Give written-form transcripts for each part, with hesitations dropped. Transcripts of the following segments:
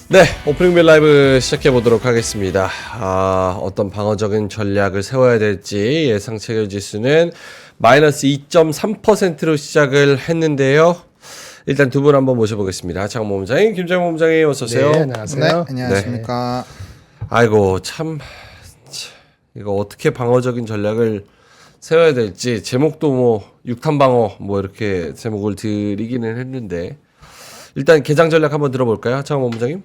네, 오프닝 벨 라이브 시작해 보도록 하겠습니다. 어떤 방어적인 전략을 세워야 될지 예상 체결 지수는 마이너스 2.3%로 시작을 했는데요. 일단 두 분 한번 모셔보겠습니다. 하창모 본부장님, 김장모 본부장님 어서 오세요. 네, 안녕하세요. 네, 안녕하십니까. 아이고 참 이거 어떻게 방어적인 전략을 세워야 될지 제목도 뭐 육탄 방어 뭐 이렇게 제목을 드리기는 했는데 일단 개장 전략 한번 들어볼까요, 하창모 본부장님?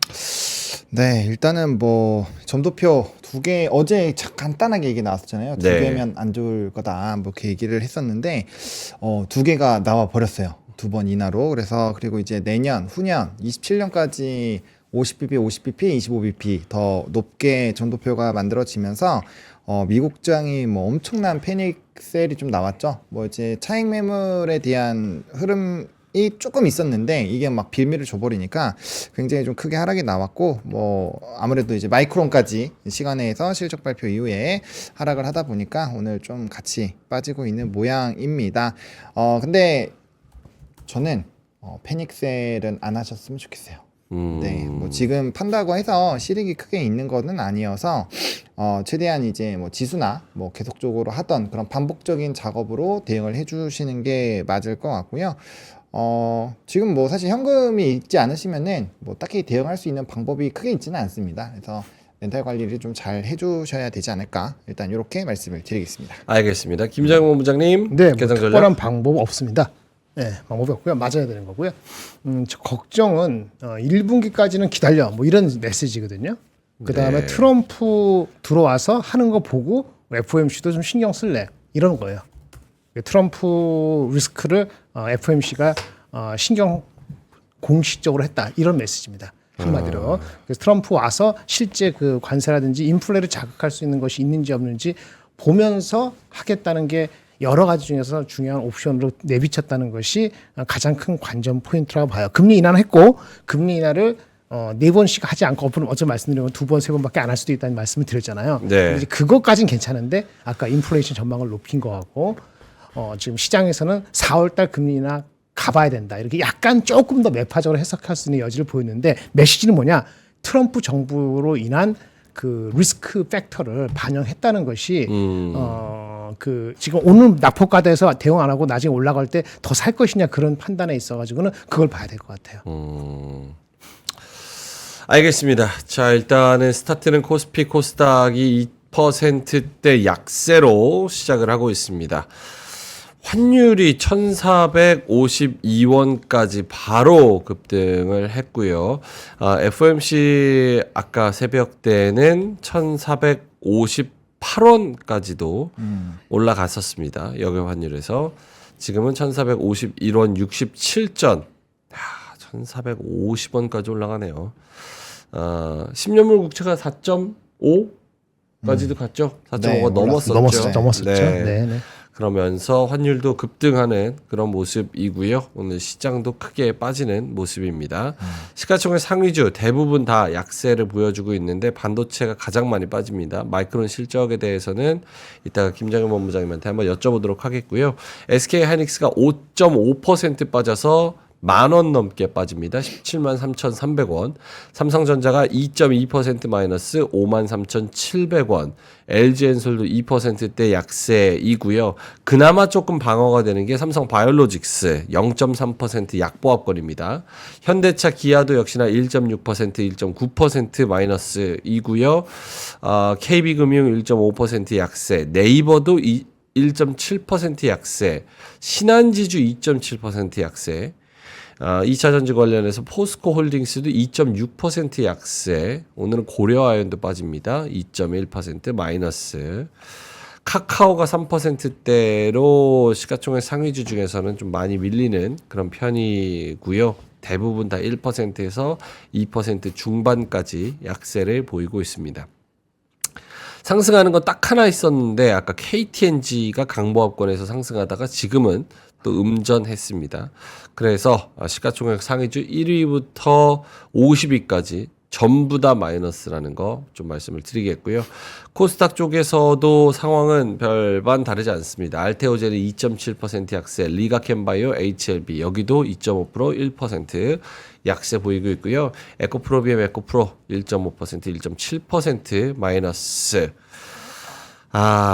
네, 일단은 뭐 점도표 두 개 어제 간단하게 얘기 나왔었잖아요. 두 네. 개면 안 좋을 거다. 뭐 이렇게 얘기를 했었는데 두 개가 나와 버렸어요. 두 번 인하로. 그래서 그리고 이제 내년, 후년 27년까지 50bp, 50bp, 25bp 더 높게 점도표가 만들어지면서 미국장이 뭐 엄청난 패닉 셀이 좀 나왔죠. 뭐 이제 차익 매물에 대한 흐름이 조금 있었는데 이게 막 빌미를 줘버리니까 굉장히 좀 크게 하락이 나왔고 뭐 아무래도 이제 마이크론까지 시간에서 실적 발표 이후에 하락을 하다 보니까 오늘 좀 같이 빠지고 있는 모양입니다. 근데 저는 패닉셀은 안 하셨으면 좋겠어요. 네, 뭐 지금 판다고 해서 실익이 크게 있는 거는 아니어서 최대한 이제 뭐 지수나 뭐 계속적으로 하던 그런 반복적인 작업으로 대응을 해주시는 게 맞을 것 같고요. 지금 뭐 사실 현금이 있지 않으시면은 뭐 딱히 대응할 수 있는 방법이 크게 있지는 않습니다. 그래서 멘탈 관리를 좀 잘 해주셔야 되지 않을까. 일단 이렇게 말씀을 드리겠습니다. 알겠습니다. 김장모 본부장님, 네, 뭐 개장 전략. 특별한 방법 없습니다. 네, 방법이 없고요. 맞아야 되는 거고요. 저 걱정은 1분기까지는 기다려. 뭐 이런 메시지거든요. 그 다음에 네. 트럼프 들어와서 하는 거 보고 FOMC도 좀 신경 쓸래. 이런 거예요. 트럼프 리스크를 FOMC가 신경 공식적으로 했다. 이런 메시지입니다. 한마디로. 그래서 트럼프 와서 실제 그 관세라든지 인플레를 자극할 수 있는 것이 있는지 없는지 보면서 하겠다는 게 여러 가지 중에서 중요한 옵션으로 내비쳤다는 것이 가장 큰 관전 포인트라고 봐요. 금리 인하는 했고 금리 인하를 네 번씩 하지 않고 어제 말씀드린 두 번, 세 번밖에 안 할 수도 있다는 말씀을 드렸잖아요. 네. 이제 그것까지는 괜찮은데 아까 인플레이션 전망을 높인 거하고 지금 시장에서는 4월달 금리 인하 가봐야 된다. 이렇게 약간 조금 더 매파적으로 해석할 수 있는 여지를 보이는데 메시지는 뭐냐? 트럼프 정부로 인한 그 리스크 팩터를 반영했다는 것이 그 지금 오늘 낙폭가대에서 대응 안 하고 나중에 올라갈 때 더 살 것이냐 그런 판단에 있어가지고는 그걸 봐야 될 것 같아요. 알겠습니다. 자, 일단은 스타트는 코스피 코스닥이 2%대 약세로 시작을 하고 있습니다. 환율이 1,452원까지 바로 급등을 했고요. FOMC 아까 새벽 때는 1,458원까지도 올라갔었습니다. 역외 환율에서 지금은 1,451원 67전. 1,450원까지 올라가네요. 10년물 국채가 4.5까지도 갔죠. 4.5가 네, 넘었었죠. 넘었었죠. 네. 네. 그러면서 환율도 급등하는 그런 모습이고요. 오늘 시장도 크게 빠지는 모습입니다. 시가총액 상위주 대부분 다 약세를 보여주고 있는데 반도체가 가장 많이 빠집니다. 마이크론 실적에 대해서는 이따가 김장현 본부장님한테 한번 여쭤보도록 하겠고요. SK하이닉스가 5.5% 빠져서 10,000원 넘게 빠집니다. 17만 3,300원. 삼성전자가 2.2% 마이너스 53,700원. LG엔솔도 2%대 약세이고요. 그나마 조금 방어가 되는 게 삼성바이오로직스 0.3% 약보합권입니다. 현대차 기아도 역시나 1.6% 1.9% 마이너스이고요. KB금융 1.5% 약세. 네이버도 1.7% 약세. 신한지주 2.7% 약세. 2차 전지 관련해서 포스코 홀딩스도 2.6% 약세. 오늘은 고려아연도 빠집니다. 2.1% 마이너스. 카카오가 3%대로 시가총액 상위주 중에서는 좀 많이 밀리는 그런 편이고요. 대부분 다 1%에서 2% 중반까지 약세를 보이고 있습니다. 상승하는 건 딱 하나 있었는데 아까 KTNG가 강보합권에서 상승하다가 지금은 또 음전했습니다. 그래서 시가총액 상위주 1위부터 50위까지 전부 다 마이너스라는 거 좀 말씀을 드리겠고요. 코스닥 쪽에서도 상황은 별반 다르지 않습니다. 알테오젤이 2.7% 약세, 리가켄바이오, HLB 여기도 2.5% 1% 약세 보이고 있고요. 에코프로비엠 에코프로 1.5% 1.7% 마이너스.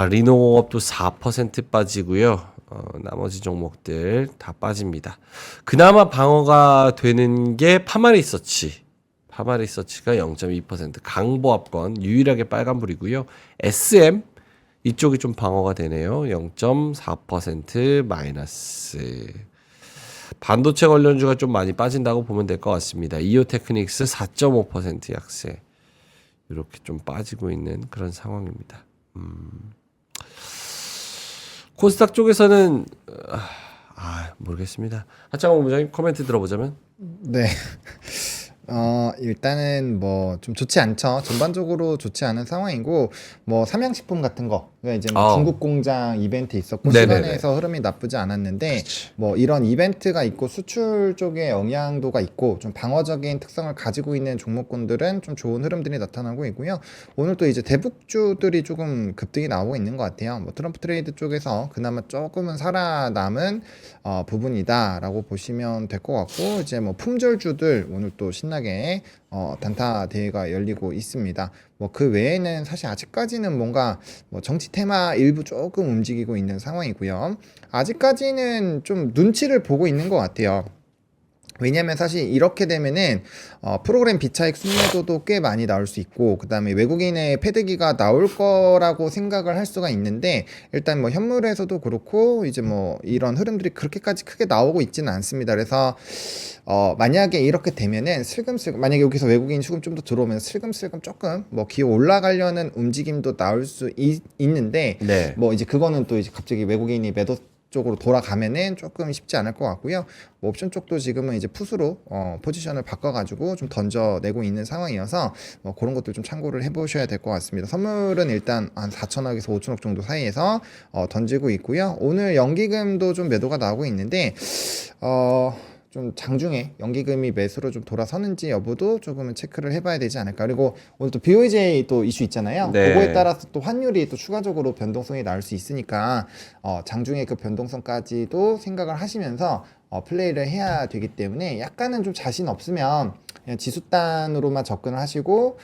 리노공업도 4% 빠지고요. 나머지 종목들 다 빠집니다. 그나마 방어가 되는 게 파마리서치. 파마리서치가 0.2%, 강보합권 유일하게 빨간불이고요. SM 이쪽이 좀 방어가 되네요. 0.4% 마이너스. 반도체 관련주가 좀 많이 빠진다고 보면 될 것 같습니다. 이오테크닉스 4.5% 약세. 이렇게 좀 빠지고 있는 그런 상황입니다. 코스닥 쪽에서는 모르겠습니다. 하창호 본부장님 코멘트 들어보자면 네. 일단은 뭐 좀 좋지 않죠. 전반적으로 좋지 않은 상황이고, 뭐 삼양식품 같은 거, 그러니까 이제 뭐 중국 공장 이벤트 있었고 네네네. 시간에서 흐름이 나쁘지 않았는데, 뭐 이런 이벤트가 있고 수출 쪽에 영향도가 있고 좀 방어적인 특성을 가지고 있는 종목군들은 좀 좋은 흐름들이 나타나고 있고요. 오늘 또 이제 대북주들이 조금 급등이 나오고 있는 것 같아요. 뭐 트럼프 트레이드 쪽에서 그나마 조금은 살아남은 부분이다라고 보시면 될 것 같고, 이제 뭐 품절주들 오늘 또 신나게 단타 대회가 열리고 있습니다. 뭐 그 외에는 사실 아직까지는 뭔가 뭐 정치 테마 일부 조금 움직이고 있는 상황이고요. 아직까지는 좀 눈치를 보고 있는 것 같아요. 왜냐면 사실 이렇게 되면은 프로그램 비차익 순매도도 꽤 많이 나올 수 있고, 그 다음에 외국인의 패드기가 나올 거라고 생각을 할 수가 있는데, 일단 뭐 현물에서도 그렇고 이제 뭐 이런 흐름들이 그렇게까지 크게 나오고 있지는 않습니다. 그래서 만약에 이렇게 되면은 슬금슬금, 만약에 여기서 외국인 수금 좀 더 들어오면 슬금슬금 조금 뭐 기어 올라가려는 움직임도 나올 수 있는데, 네. 뭐 이제 그거는 또 이제 갑자기 외국인이 매도 쪽으로 돌아가면은 조금 쉽지 않을 것 같고요. 뭐 옵션 쪽도 지금은 이제 풋으로 포지션을 바꿔가지고 좀 던져내고 있는 상황이어서 뭐 그런 것들 좀 참고를 해보셔야 될 것 같습니다. 선물은 일단 한 4천억에서 5천억 정도 사이에서 던지고 있고요. 오늘 연기금도 좀 매도가 나오고 있는데 좀 장중에 연기금이 매수로 좀 돌아서는지 여부도 조금은 체크를 해봐야 되지 않을까. 그리고 오늘 또 BOJ 또 이슈 있잖아요. 네. 그거에 따라서 또 환율이 또 추가적으로 변동성이 나올 수 있으니까 장중에 그 변동성까지도 생각을 하시면서 플레이를 해야 되기 때문에, 약간은 좀 자신 없으면 그냥 지수단으로만 접근을 하시고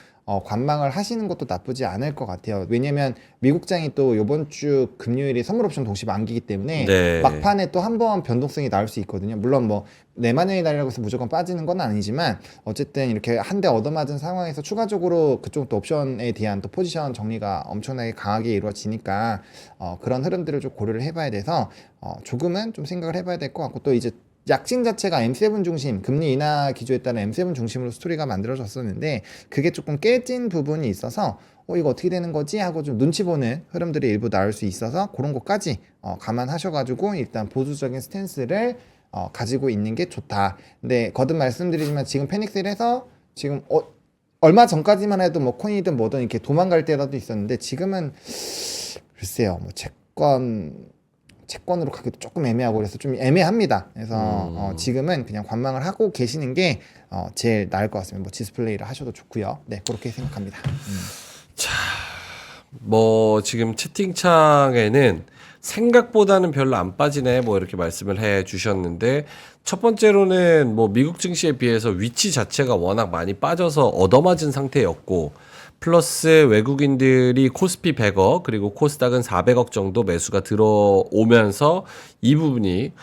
관망을 하시는 것도 나쁘지 않을 것 같아요. 왜냐면 미국장이 또 이번 주 금요일에 선물 옵션 동시 만기이기 때문에 네. 막판에 또 한 번 변동성이 나올 수 있거든요. 물론 뭐 내만년의 날이라고 해서 무조건 빠지는 건 아니지만, 어쨌든 이렇게 한 대 얻어맞은 상황에서 추가적으로 그쪽 또 옵션에 대한 또 포지션 정리가 엄청나게 강하게 이루어지니까 그런 흐름들을 좀 고려를 해봐야 돼서 조금은 좀 생각을 해봐야 될 것 같고, 또 이제 약진 자체가 M7 중심, 금리 인하 기조에 따른 M7 중심으로 스토리가 만들어졌었는데, 그게 조금 깨진 부분이 있어서 이거 어떻게 되는 거지 하고 좀 눈치 보는 흐름들이 일부 나올 수 있어서, 그런 것까지 감안하셔가지고 일단 보수적인 스탠스를 가지고 있는 게 좋다. 근데 거듭 말씀드리지만 지금 패닉셀에서 지금 얼마 전까지만 해도 뭐 코인이든 뭐든 이렇게 도망갈 때라도 있었는데, 지금은 글쎄요, 뭐 채권으로 가기도 조금 애매하고 그래서 좀 애매합니다. 그래서 지금은 그냥 관망을 하고 계시는 게 제일 나을 것 같습니다. 뭐 디스플레이를 하셔도 좋고요. 네, 그렇게 생각합니다. 뭐 지금 채팅창에는 생각보다는 별로 안 빠지네 뭐 이렇게 말씀을 해 주셨는데, 첫 번째로는 뭐 미국 증시에 비해서 위치 자체가 워낙 많이 빠져서 얻어맞은 상태였고, 플러스 외국인들이 코스피 100억 그리고 코스닥은 400억 정도 매수가 들어오면서 이 부분이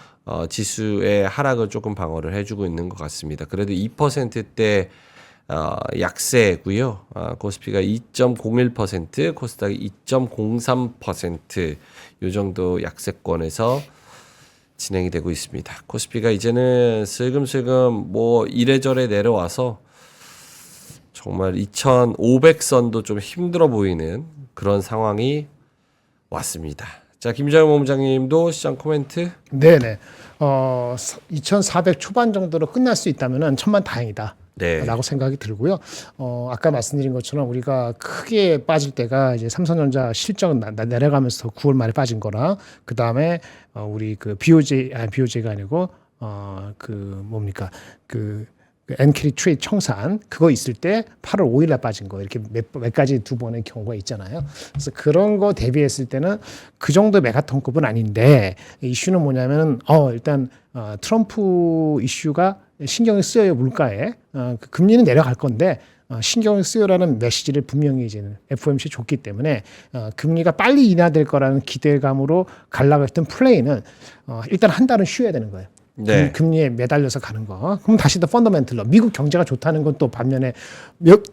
지수의 하락을 조금 방어를 해주고 있는 것 같습니다. 그래도 2%대 약세고요. 코스피가 2.01%, 코스닥이 2.03%, 요 정도 약세권에서 진행이 되고 있습니다. 코스피가 이제는 슬금슬금 뭐 이래저래 내려와서 정말 2,500선도 좀 힘들어 보이는 그런 상황이 왔습니다. 자, 김장현 본부장님도 시장 코멘트. 네네. 2,400 초반 정도로 끝날 수 있다면은 천만 다행이다. 네. 라고 생각이 들고요. 아까 말씀드린 것처럼 우리가 크게 빠질 때가 이제 삼성전자 실적 내려가면서 9월 말에 빠진 거랑, 그 다음에 우리 그 BOJ가 아니고 그 뭡니까 그 그 엔캐리 트레이드 청산 그거 있을 때 8월 5일 날 빠진 거 이렇게 몇 가지 두 번의 경우가 있잖아요. 그래서 그런 거 대비했을 때는 그 정도 메가톤급은 아닌데 이슈는 뭐냐면 일단 트럼프 이슈가 신경이 쓰여요 물가에 그 금리는 내려갈 건데 신경을 쓰여라는 메시지를 분명히 이제 FOMC 줬기 때문에 금리가 빨리 인하될 거라는 기대감으로 가려고 했던 플레이는 일단 한 달은 쉬어야 되는 거예요. 네. 금리에 매달려서 가는 거. 그럼 다시 더 펀더멘털로 미국 경제가 좋다는 건 또 반면에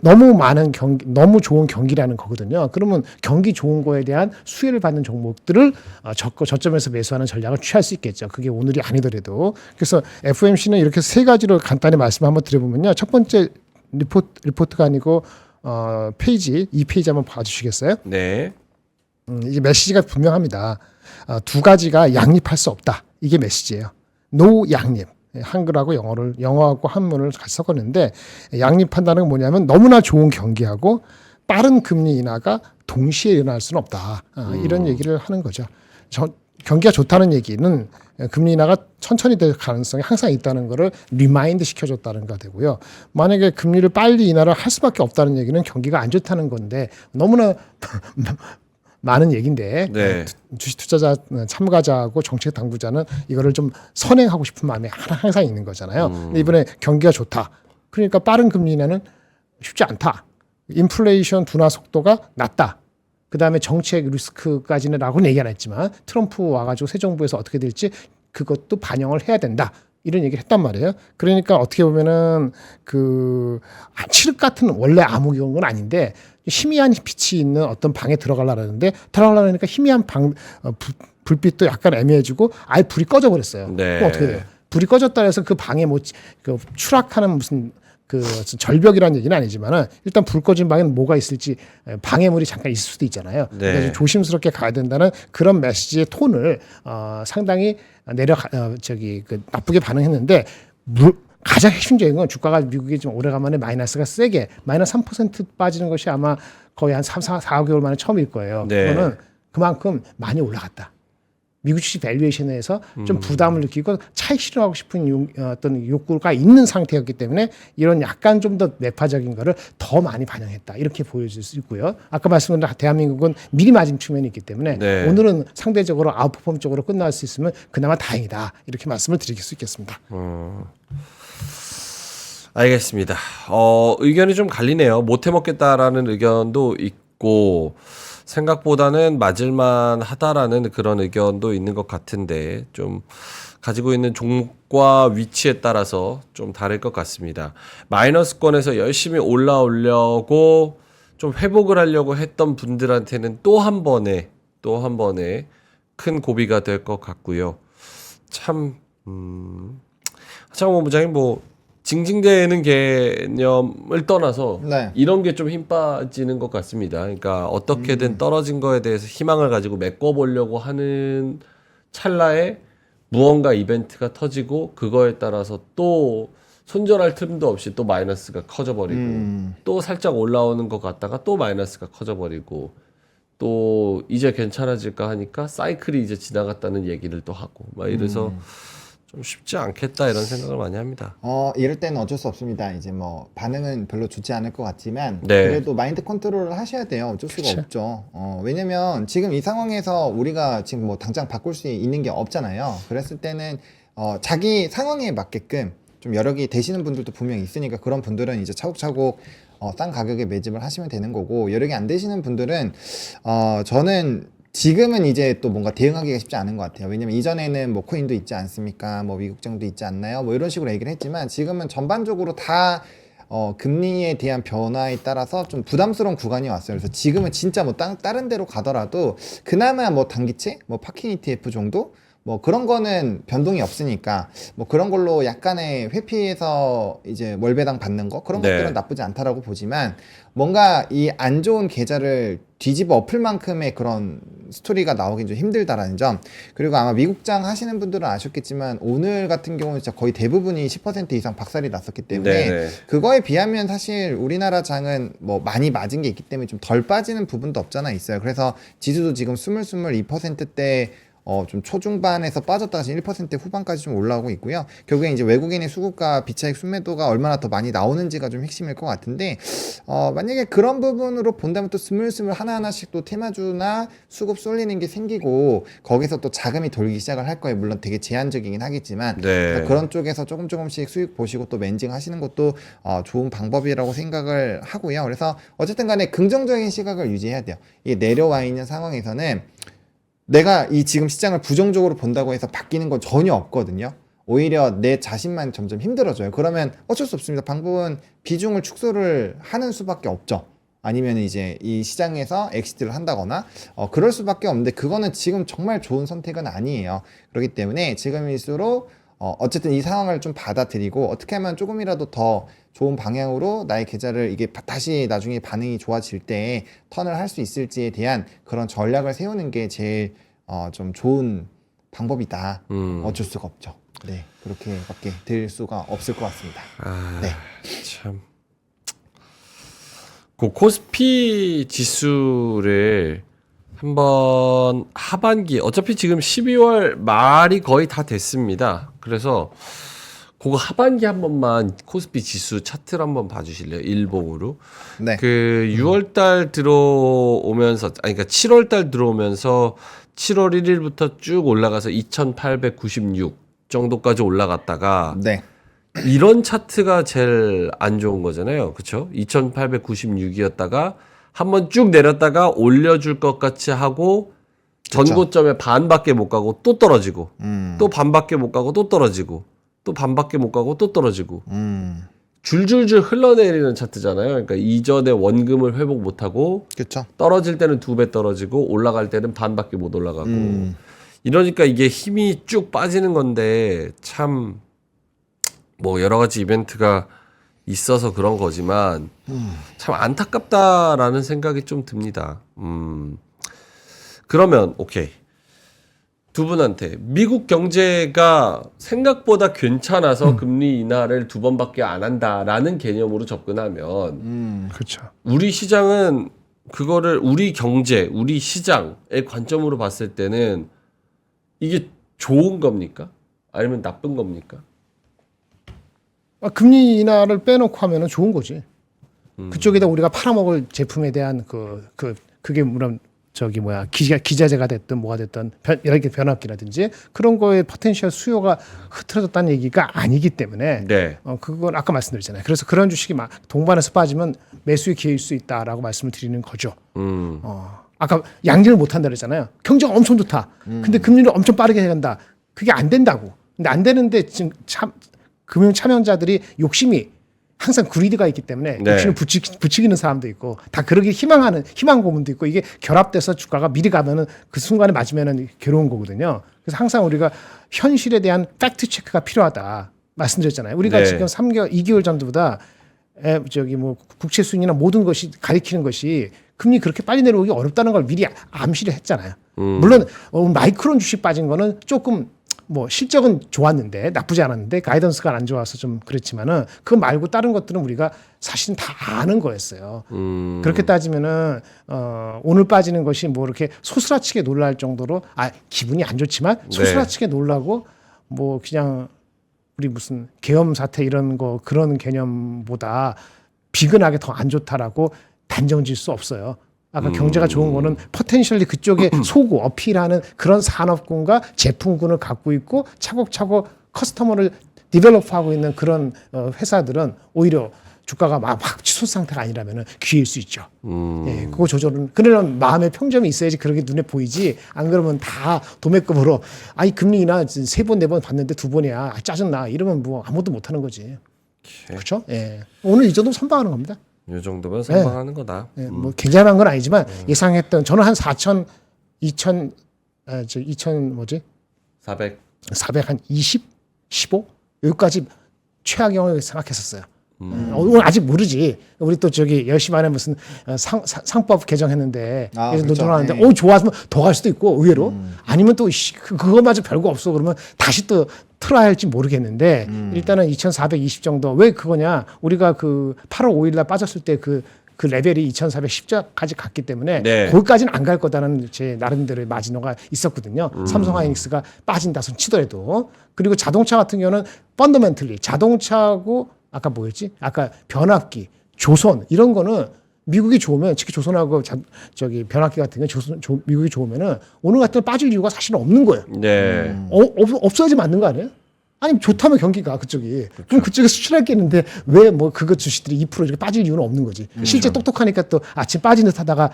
너무 많은 너무 좋은 경기라는 거거든요. 그러면 경기 좋은 거에 대한 수혜를 받는 종목들을 저점에서 매수하는 전략을 취할 수 있겠죠. 그게 오늘이 아니더라도. 그래서 FOMC는 이렇게 세 가지로 간단히 말씀 한번 드려보면요. 첫 번째 리포트가 아니고 페이지 2페이지 한번 봐주시겠어요? 네. 이게 메시지가 분명합니다. 두 가지가 양립할 수 없다. 이게 메시지예요. 노 양립. 한글하고 영어하고 한문을 같이 섞었는데 양립한다는 건 뭐냐면 너무나 좋은 경기하고 빠른 금리 인하가 동시에 일어날 수는 없다. 이런 얘기를 하는 거죠. 경기가 좋다는 얘기는 금리 인하가 천천히 될 가능성이 항상 있다는 거를 리마인드 시켜줬다는 거 되고요. 만약에 금리를 빨리 인하를 할 수밖에 없다는 얘기는 경기가 안 좋다는 건데 너무나 많은 얘기인데 네. 주식 투자자 참가자하고 정책 당국자는 이거를 좀 선행하고 싶은 마음이 항상 있는 거잖아요. 근데 이번에 경기가 좋다. 그러니까 빠른 금리 인하는 쉽지 않다. 인플레이션 둔화 속도가 낮다. 그다음에 정책 리스크까지는 라고는 얘기 안 했지만 트럼프 와가지고 새 정부에서 어떻게 될지 그것도 반영을 해야 된다. 이런 얘기를 했단 말이에요. 그러니까 어떻게 보면은 그 칠흑 같은 원래 암흑 이런 건 아닌데 희미한 빛이 있는 어떤 방에 들어가려는데 들어가려니까 희미한 불빛도 약간 애매해지고 아예 불이 꺼져 버렸어요. 네. 그럼 어떻게 돼요? 불이 꺼졌다 해서 그 방에 그 추락하는 무슨 그 절벽이라는 얘기는 아니지만은 일단 불 꺼진 방에는 뭐가 있을지 방해물이 잠깐 있을 수도 있잖아요. 네. 그래서 조심스럽게 가야 된다는 그런 메시지의 톤을 상당히 나쁘게 반응했는데 가장 핵심적인 건 주가가 미국이 좀 오래간만에 마이너스가 세게 마이너스 3% 빠지는 것이 아마 거의 한 4개월 만에 처음일 거예요. 네. 그거는 그만큼 많이 올라갔다. 미국 주식 밸류에이션에서 좀 부담을 느끼고 차익 실현하고 싶은 어떤 욕구가 있는 상태였기 때문에 이런 약간 좀 더 매파적인 거를 더 많이 반영했다. 이렇게 보여질 수 있고요. 아까 말씀드린 대한민국은 미리 맞은 측면이 있기 때문에 네. 오늘은 상대적으로 아웃퍼폼 쪽으로 끝날 수 있으면 그나마 다행이다. 이렇게 말씀을 드릴 수 있겠습니다. 알겠습니다. 의견이 좀 갈리네요. 못 해먹겠다라는 의견도 있고 생각보다는 맞을만 하다라는 그런 의견도 있는 것 같은데 좀 가지고 있는 종목과 위치에 따라서 좀 다를 것 같습니다. 마이너스권에서 열심히 올라오려고 좀 회복을 하려고 했던 분들한테는 또 한 번에 큰 고비가 될 것 같고요. 참 하창원 부장님 징징대는 개념을 떠나서 네. 이런 게 좀 힘 빠지는 것 같습니다. 그러니까 어떻게든 떨어진 거에 대해서 희망을 가지고 메꿔보려고 하는 찰나에 무언가 이벤트가 터지고 그거에 따라서 또 손절할 틈도 없이 또 마이너스가 커져버리고 또 살짝 올라오는 것 같다가 또 마이너스가 커져버리고 또 이제 괜찮아질까 하니까 사이클이 이제 지나갔다는 얘기를 또 하고 막 이래서 좀 쉽지 않겠다 이런 생각을 많이 합니다. 이럴 때는 어쩔 수 없습니다. 이제 뭐 반응은 별로 좋지 않을 것 같지만 네. 그래도 마인드 컨트롤을 하셔야 돼요. 어쩔 수가 없죠. 왜냐면 지금 이 상황에서 우리가 지금 뭐 당장 바꿀 수 있는 게 없잖아요. 그랬을 때는 자기 상황에 맞게끔 좀 여력이 되시는 분들도 분명히 있으니까 그런 분들은 이제 차곡차곡 싼 가격에 매집을 하시면 되는 거고 여력이 안 되시는 분들은 저는 지금은 이제 또 뭔가 대응하기가 쉽지 않은 것 같아요. 왜냐면 이전에는 뭐 코인도 있지 않습니까? 뭐 미국장도 있지 않나요? 뭐 이런 식으로 얘기를 했지만 지금은 전반적으로 다 금리에 대한 변화에 따라서 좀 부담스러운 구간이 왔어요. 그래서 지금은 진짜 뭐 다른 데로 가더라도 그나마 뭐 단기채, 뭐 파킹 ETF 정도? 뭐 그런 거는 변동이 없으니까 뭐 그런 걸로 약간의 회피해서 이제 월배당 받는 거 그런 네. 것들은 나쁘지 않다라고 보지만 뭔가 이 안 좋은 계좌를 뒤집어 엎을 만큼의 그런 스토리가 나오긴 좀 힘들다라는 점. 그리고 아마 미국장 하시는 분들은 아셨겠지만 오늘 같은 경우는 진짜 거의 대부분이 10% 이상 박살이 났었기 때문에 네네. 그거에 비하면 사실 우리나라 장은 뭐 많이 맞은 게 있기 때문에 좀 덜 빠지는 부분도 없잖아 있어요. 그래서 지수도 지금 스물스물 2%대 좀 초중반에서 빠졌다가 지금 1% 후반까지 좀 올라오고 있고요. 결국에 이제 외국인의 수급과 비차익 순매도가 얼마나 더 많이 나오는지가 좀 핵심일 것 같은데 만약에 그런 부분으로 본다면 또 스물스물 하나하나씩 또 테마주나 수급 쏠리는 게 생기고 거기서 또 자금이 돌기 시작을 할 거예요. 물론 되게 제한적이긴 하겠지만 네. 그런 쪽에서 조금씩 수익 보시고 또 멘징 하시는 것도 좋은 방법이라고 생각을 하고요. 그래서 어쨌든 간에 긍정적인 시각을 유지해야 돼요. 이게 내려와 있는 상황에서는 내가 이 지금 시장을 부정적으로 본다고 해서 바뀌는 건 전혀 없거든요. 오히려 내 자신만 점점 힘들어져요. 그러면 어쩔 수 없습니다. 방법은 비중을 축소를 하는 수밖에 없죠. 아니면 이제 이 시장에서 엑시트를 한다거나 그럴 수밖에 없는데 그거는 지금 정말 좋은 선택은 아니에요. 그렇기 때문에 지금일수록 어쨌든 이 상황을 좀 받아들이고 어떻게 하면 조금이라도 더 좋은 방향으로 나의 계좌를 이게 다시 나중에 반응이 좋아질 때 턴을 할 수 있을지에 대한 그런 전략을 세우는 게 제일 좀 좋은 방법이다. 어쩔 수가 없죠. 네, 그렇게밖에 될 수가 없을 것 같습니다. 네. 참. 그 코스피 지수를 한번 하반기 어차피 지금 12월 말이 거의 다 됐습니다. 그래서 그거 하반기 한 번만 코스피 지수 차트를 한번 봐주실래요? 일봉으로. 네. 그 6월달 들어오면서 아니 그러니까 7월달 들어오면서 7월 1일부터 쭉 올라가서 2,896 정도까지 올라갔다가 네. 이런 차트가 제일 안 좋은 거잖아요. 그렇죠? 2,896이었다가 한번 쭉 내렸다가 올려줄 것 같이 하고 전고점에 반밖에 못 가고 또 떨어지고 또 반밖에 못 가고 또 떨어지고 또 반밖에 못 가고 또 떨어지고 줄줄줄 흘러내리는 차트잖아요. 그러니까 이전에 원금을 회복 못하고 그렇죠. 떨어질 때는 2배 떨어지고 올라갈 때는 반밖에 못 올라가고 이러니까 이게 힘이 쭉 빠지는 건데 참 뭐 여러 가지 이벤트가 있어서 그런 거지만 참 안타깝다라는 생각이 좀 듭니다. 그러면 오케이. 두 분한테 미국 경제가 생각보다 괜찮아서 금리 인하를 2번밖에 안 한다라는 개념으로 접근하면 그렇죠. 우리 시장은 그거를 우리 경제, 우리 시장의 관점으로 봤을 때는 이게 좋은 겁니까? 아니면 나쁜 겁니까? 금리 인하를 빼놓고 하면은 좋은 거지. 그쪽에다 우리가 팔아먹을 제품에 대한 그게 물론 기자재가 됐든 뭐가 됐든 여러 개 변압기라든지 그런 거에 포텐셜 수요가 흐트러졌다는 얘기가 아니기 때문에 네. 그건 아까 말씀드렸잖아요. 그래서 그런 주식이 막 동반해서 빠지면 매수의 기회일 수 있다라고 말씀을 드리는 거죠. 아까 양질을 못한다 그랬잖아요. 경제가 엄청 좋다. 근데 금리를 엄청 빠르게 해간다. 그게 안 된다고. 근데 안 되는데 지금 금융 참여자들이 욕심이 항상 구리드가 있기 때문에 네. 욕심을 부추기는 사람도 있고 다 그러길 희망 고문도 있고 이게 결합돼서 주가가 미리 가면은 그 순간에 맞으면은 괴로운 거거든요. 그래서 항상 우리가 현실에 대한 팩트 체크가 필요하다 말씀드렸잖아요. 우리가 네. 지금 2개월 전보다 국채 수익이나 모든 것이 가리키는 것이 금리 그렇게 빨리 내려오기 어렵다는 걸 미리 암시를 했잖아요. 물론 마이크론 주식 빠진 거는 조금 실적은 좋았는데 나쁘지 않았는데 가이던스가 안 좋아서 좀 그렇지만은 그거 말고 다른 것들은 우리가 사실은 다 아는 거였어요. 그렇게 따지면은 오늘 빠지는 것이 이렇게 소스라치게 놀랄 정도로 기분이 안 좋지만 소스라치게 놀라고 그냥 우리 무슨 계엄 사태 이런 거 그런 개념보다 비근하게 더 안 좋다라고 단정 지을 수 없어요. 아까 경제가 좋은 거는 포텐셜리 그쪽에 소구 어필하는 그런 산업군과 제품군을 갖고 있고 차곡차곡 커스터머를 디벨롭하고 있는 그런 회사들은 오히려 주가가 막 치솟 상태가 아니라면 기회일 수 있죠. 예, 그거 조절은 그러려면 마음의 평정이 있어야지 그렇게 눈에 보이지. 안 그러면 다 도매급으로 금리 인하 3번 4번 봤는데 2번이야. 짜증나. 이러면 아무것도 못 하는 거지. 그렇죠? 예. 오늘 이 정도 선방하는 겁니다. 이 정도면 선방하는 거다. 네, 굉장한 건 아니지만 예상했던 저는 한 4천 400. 400 한 20, 15 여기까지 최악형을 생각했었어요. 오늘 아직 모르지. 우리 또 열심히 만에 무슨 상법 개정했는데 그래서 그렇죠. 노동하는데 네. 좋아서 더 갈 수도 있고 의외로 아니면 또 그거마저 별거 없어 그러면 다시 또 틀어야 할지 모르겠는데 일단은 2,420 정도 왜 그거냐 우리가 8월 5일 날 빠졌을 때 그 레벨이 2410까지 갔기 때문에 네. 거기까지는 안 갈 거다라는 제 나름대로의 마지노가 있었거든요. 삼성 하이닉스가 빠진다 손 치더라도. 그리고 자동차 같은 경우는 펀더멘틀리 자동차하고 아까 뭐였지? 아까 변압기, 조선 이런 거는 미국이 좋으면 특히 조선하고 저기 변압기 같은 거 미국이 좋으면은 오늘 같은 거 빠질 이유가 사실은 없는 거예요. 네. 없어야지 맞는 거 아니에요? 아니 좋다면 경기가 그쪽이 그럼 그쪽에 수출할 게 있는데 왜 뭐 그거 주식들이 2% 이렇게 빠질 이유는 없는 거지. 실제 똑똑하니까 또 아침 빠진 듯 하다가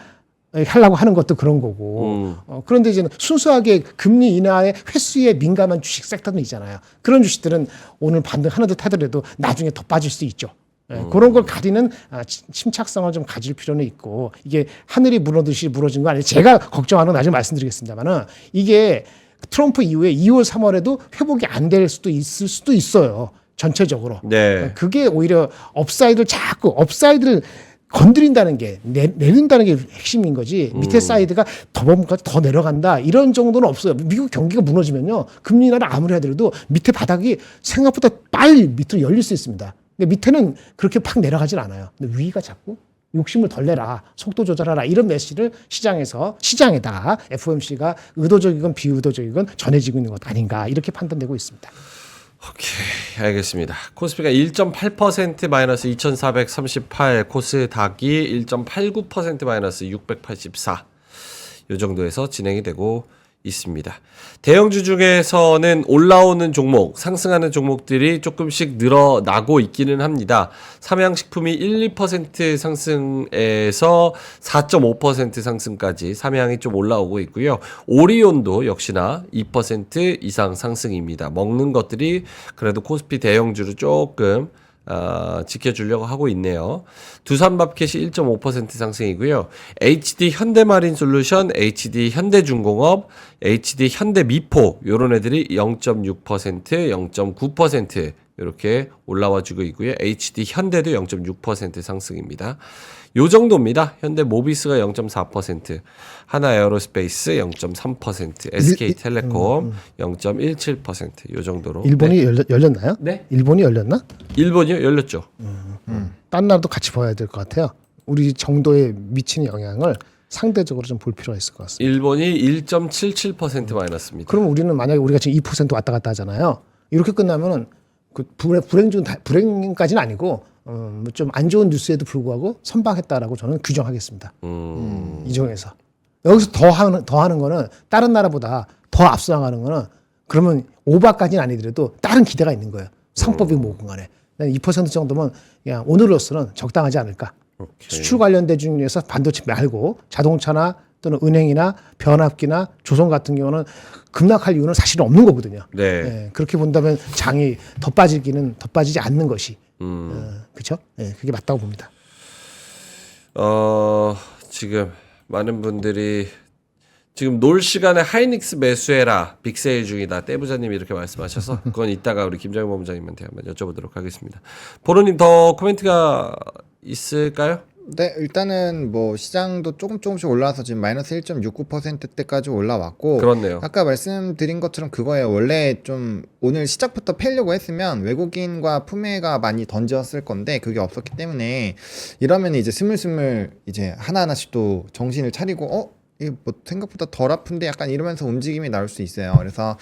하려고 하는 것도 그런 거고. 그런데 이제는 순수하게 금리 인하의 횟수에 민감한 주식 섹터는 있잖아요. 그런 주식들은 오늘 반등하는 듯 하더라도 나중에 더 빠질 수 있죠. 그런 걸 가리는 침착성을 좀 가질 필요는 있고 이게 하늘이 무너듯이 무너진 거 아니에요. 제가 걱정하는 건 나중에 말씀드리겠습니다만은 이게 트럼프 이후에 2월, 3월에도 회복이 안 될 수도 있을 수도 있어요. 전체적으로. 네. 그게 오히려 자꾸 업사이드를 건드린다는 게 내린다는 게 핵심인 거지. 밑에 사이드가 더 내려간다 이런 정도는 없어요. 미국 경기가 무너지면요 금리 인하를 아무리 하더라도 밑에 바닥이 생각보다 빨리 밑으로 열릴 수 있습니다. 근데 밑에는 그렇게 팍 내려가진 않아요. 근데 위가 자꾸 욕심을 덜 내라, 속도 조절하라 이런 메시지를 시장에다 FOMC가 의도적이건 비의도적이건 전해지고 있는 것 아닌가 이렇게 판단되고 있습니다. 오케이, 알겠습니다. 코스피가 1.8% 마이너스 2,438, 코스닥이 1.89% 마이너스 684. 이 정도에서 진행이 되고 있습니다. 대형주 중에서는 올라오는 종목, 상승하는 종목들이 조금씩 늘어나고 있기는 합니다. 삼양식품이 1~2% 상승에서 4.5% 상승까지 삼양이 좀 올라오고 있고요. 오리온도 역시나 2% 이상 상승입니다. 먹는 것들이 그래도 코스피 대형주를 조금 지켜주려고 하고 있네요. 두산밥켓이 1.5% 상승이고요. HD 현대마린솔루션, HD 현대중공업, HD 현대미포 요런 애들이 0.6%, 0.9% 이렇게 올라와주고 있고요. HD 현대도 0.6% 상승입니다. 요 정도입니다. 현대모비스가 0.4%, 하나에어로스페이스 0.3%, SK텔레콤 0.17%, 요 정도로. 일본이 열렸나요? 네. 일본이 열렸나? 일본이요? 열렸죠. 딴 나라도 같이 봐야 될 것 같아요. 우리 정도에 미치는 영향을 상대적으로 좀 볼 필요가 있을 것 같습니다. 일본이 1.77% 마이너스입니다. 그럼 우리는 만약에 우리가 지금 2% 왔다 갔다 하잖아요. 이렇게 끝나면은 그 불행까지는 아니고 좀 안 좋은 뉴스에도 불구하고 선방했다라고 저는 규정하겠습니다. 이 중에서 여기서 더 하는 거는 다른 나라보다 더 앞서 나가는 거는 그러면 오바까지는 아니더라도 다른 기대가 있는 거예요. 상법이 뭐건 간에 2% 정도면 그냥 오늘로서는 적당하지 않을까. 오케이. 수출 관련된 중에서 반도체 말고 자동차나 또는 은행이나 변압기나 조선 같은 경우는 급락할 이유는 사실은 없는 거거든요. 네. 예, 그렇게 본다면 장이 더 빠지지 않는 것이 그렇죠? 예, 그게 맞다고 봅니다. 지금 많은 분들이 지금 놀 시간에 하이닉스 매수해라 빅세일 중이다 떼부자님이 이렇게 말씀하셔서 그건 이따가 우리 김정일 본부장님한테 한번 여쭤보도록 하겠습니다. 보로님 더 코멘트가 있을까요? 네, 일단은 뭐 시장도 조금씩 올라와서 지금 마이너스 1.69%대까지 올라왔고, 그렇네요. 아까 말씀드린 것처럼 그거예요. 원래 좀 오늘 시작부터 패려고 했으면 외국인과 품매가 많이 던졌을 건데 그게 없었기 때문에 이러면 이제 스물스물 이제 하나하나씩 또 정신을 차리고 이게 뭐 생각보다 덜 아픈데 약간 이러면서 움직임이 나올 수 있어요. 그래서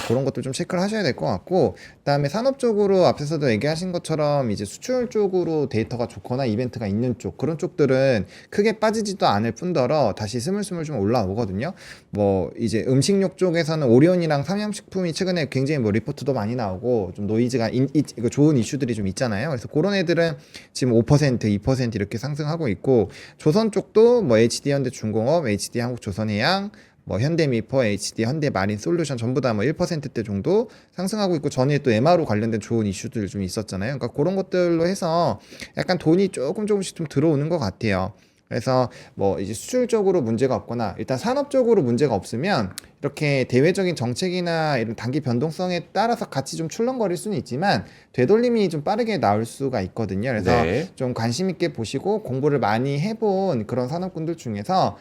그런 것도 좀 체크를 하셔야 될 것 같고, 그다음에 산업 쪽으로 앞에서도 얘기하신 것처럼 이제 수출 쪽으로 데이터가 좋거나 이벤트가 있는 쪽, 그런 쪽들은 크게 빠지지도 않을 뿐더러 다시 스물스물 좀 올라오거든요. 뭐 이제 음식료 쪽에서는 오리온이랑 삼양식품이 최근에 굉장히 뭐 리포트도 많이 나오고 좀 노이즈가 이거 좋은 이슈들이 좀 있잖아요. 그래서 그런 애들은 지금 5%, 2% 이렇게 상승하고 있고, 조선 쪽도 뭐 HD 현대중공업, HD 한국조선해양, 뭐 현대미포, HD 현대마린솔루션 전부 다 뭐 1%대 정도 상승하고 있고, 전에 또 MRO 관련된 좋은 이슈들 좀 있었잖아요. 그러니까 그런 것들로 해서 약간 돈이 조금씩 좀 들어오는 것 같아요. 그래서 뭐 이제 수출적으로 문제가 없거나 일단 산업적으로 문제가 없으면 이렇게 대외적인 정책이나 이런 단기 변동성에 따라서 같이 좀 출렁거릴 수는 있지만 되돌림이 좀 빠르게 나올 수가 있거든요. 그래서 네. 좀 관심 있게 보시고 공부를 많이 해본 그런 산업군들 중에서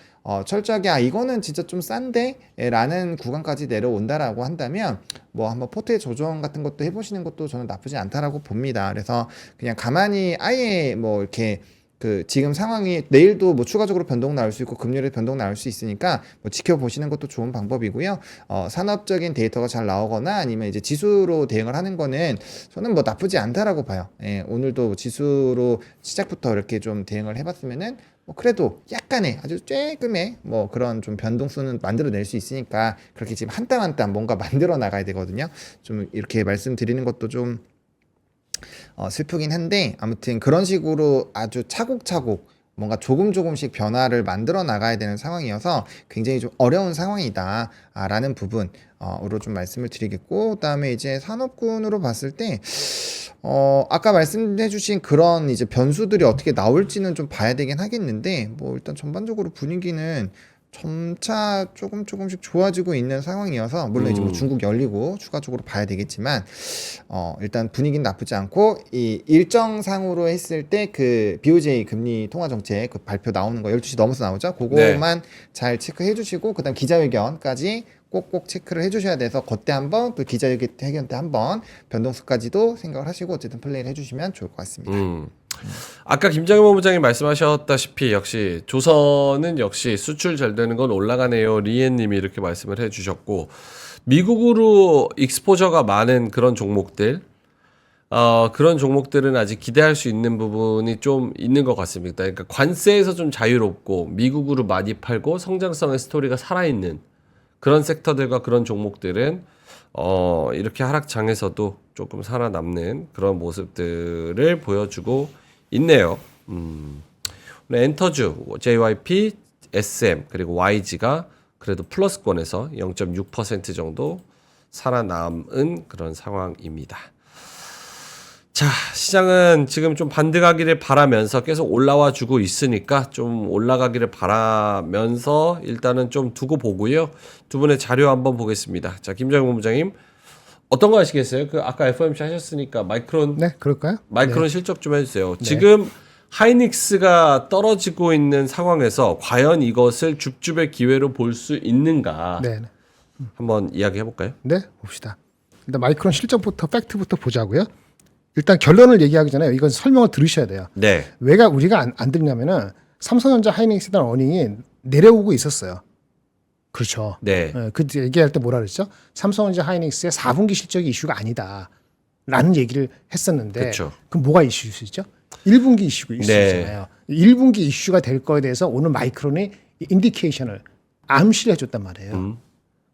철저하게 이거는 진짜 좀 싼데? 라는 구간까지 내려온다라고 한다면 뭐 한번 포트의 조정 같은 것도 해보시는 것도 저는 나쁘지 않다라고 봅니다. 그래서 그냥 가만히 아예 뭐 이렇게 그 지금 상황이 내일도 뭐 추가적으로 변동 나올 수 있고 금요일에 변동 나올 수 있으니까 뭐 지켜보시는 것도 좋은 방법이고요. 산업적인 데이터가 잘 나오거나 아니면 이제 지수로 대응을 하는 거는 저는 뭐 나쁘지 않다라고 봐요. 예, 오늘도 지수로 시작부터 이렇게 좀 대응을 해봤으면은 뭐 그래도 약간의 아주 조금의 뭐 그런 좀 변동수는 만들어낼 수 있으니까 그렇게 지금 한 땀 한 땀 뭔가 만들어 나가야 되거든요. 좀 이렇게 말씀드리는 것도 좀 슬프긴 한데 아무튼 그런 식으로 아주 차곡차곡 뭔가 조금씩 변화를 만들어 나가야 되는 상황이어서 굉장히 좀 어려운 상황이다라는 부분으로 좀 말씀을 드리겠고, 그다음에 이제 산업군으로 봤을 때 아까 말씀해 주신 그런 이제 변수들이 어떻게 나올지는 좀 봐야 되긴 하겠는데, 뭐 일단 전반적으로 분위기는 점차 조금씩 좋아지고 있는 상황이어서, 물론 이제 뭐 중국 열리고 추가적으로 봐야 되겠지만 일단 분위기는 나쁘지 않고, 이 일정상으로 했을 때 그 BOJ 금리 통화 정책 그 발표 나오는 거 12시 넘어서 나오죠. 그거만 잘 체크해 주시고, 그다음 기자회견까지 꼭꼭 체크를 해주셔야 돼서 그때 한번, 또 기자회견 때 한번 변동수까지도 생각을 하시고 어쨌든 플레이를 해주시면 좋을 것 같습니다. 아까 김장현 본부장님 말씀하셨다시피 역시 조선은 역시 수출 잘 되는 건 올라가네요. 리엔님이 이렇게 말씀을 해주셨고, 미국으로 익스포저가 많은 그런 종목들, 그런 종목들은 아직 기대할 수 있는 부분이 좀 있는 것 같습니다. 그러니까 관세에서 좀 자유롭고 미국으로 많이 팔고 성장성의 스토리가 살아있는 그런 섹터들과 그런 종목들은 이렇게 하락장에서도 조금 살아남는 그런 모습들을 보여주고 있네요. 오늘 엔터주, JYP, SM 그리고 YG가 그래도 플러스권에서 0.6% 정도 살아남은 그런 상황입니다. 자, 시장은 지금 좀 반등하기를 바라면서 계속 올라와 주고 있으니까 좀 올라가기를 바라면서 일단은 좀 두고 보고요. 두 분의 자료 한번 보겠습니다. 자, 김정현 본부장님 어떤 거 하시겠어요? 그 아까 FOMC 하셨으니까 마이크론, 네, 그럴까요? 마이크론 실적 좀 해주세요. 지금 하이닉스가 떨어지고 있는 상황에서 과연 이것을 줍줍의 기회로 볼 수 있는가? 네. 한번 이야기해 볼까요? 네, 봅시다. 일단 마이크론 실적부터 팩트부터 보자고요. 일단 결론을 얘기하기 전에 이건 설명을 들으셔야 돼요. 네. 왜가 우리가 안 들냐면은 삼성전자 하이닉스에 대한 어닝이 내려오고 있었어요. 그렇죠. 네. 그 얘기할 때 뭐라 그랬죠? 삼성전자 하이닉스의 4분기 실적이 이슈가 아니다라는 얘기를 했었는데, 그렇죠. 그럼 뭐가 이슈였죠? 1분기 이슈잖아요. 1분기 이슈가 될 거에 대해서 오늘 마이크론이 인디케이션을 암시를 해줬단 말이에요.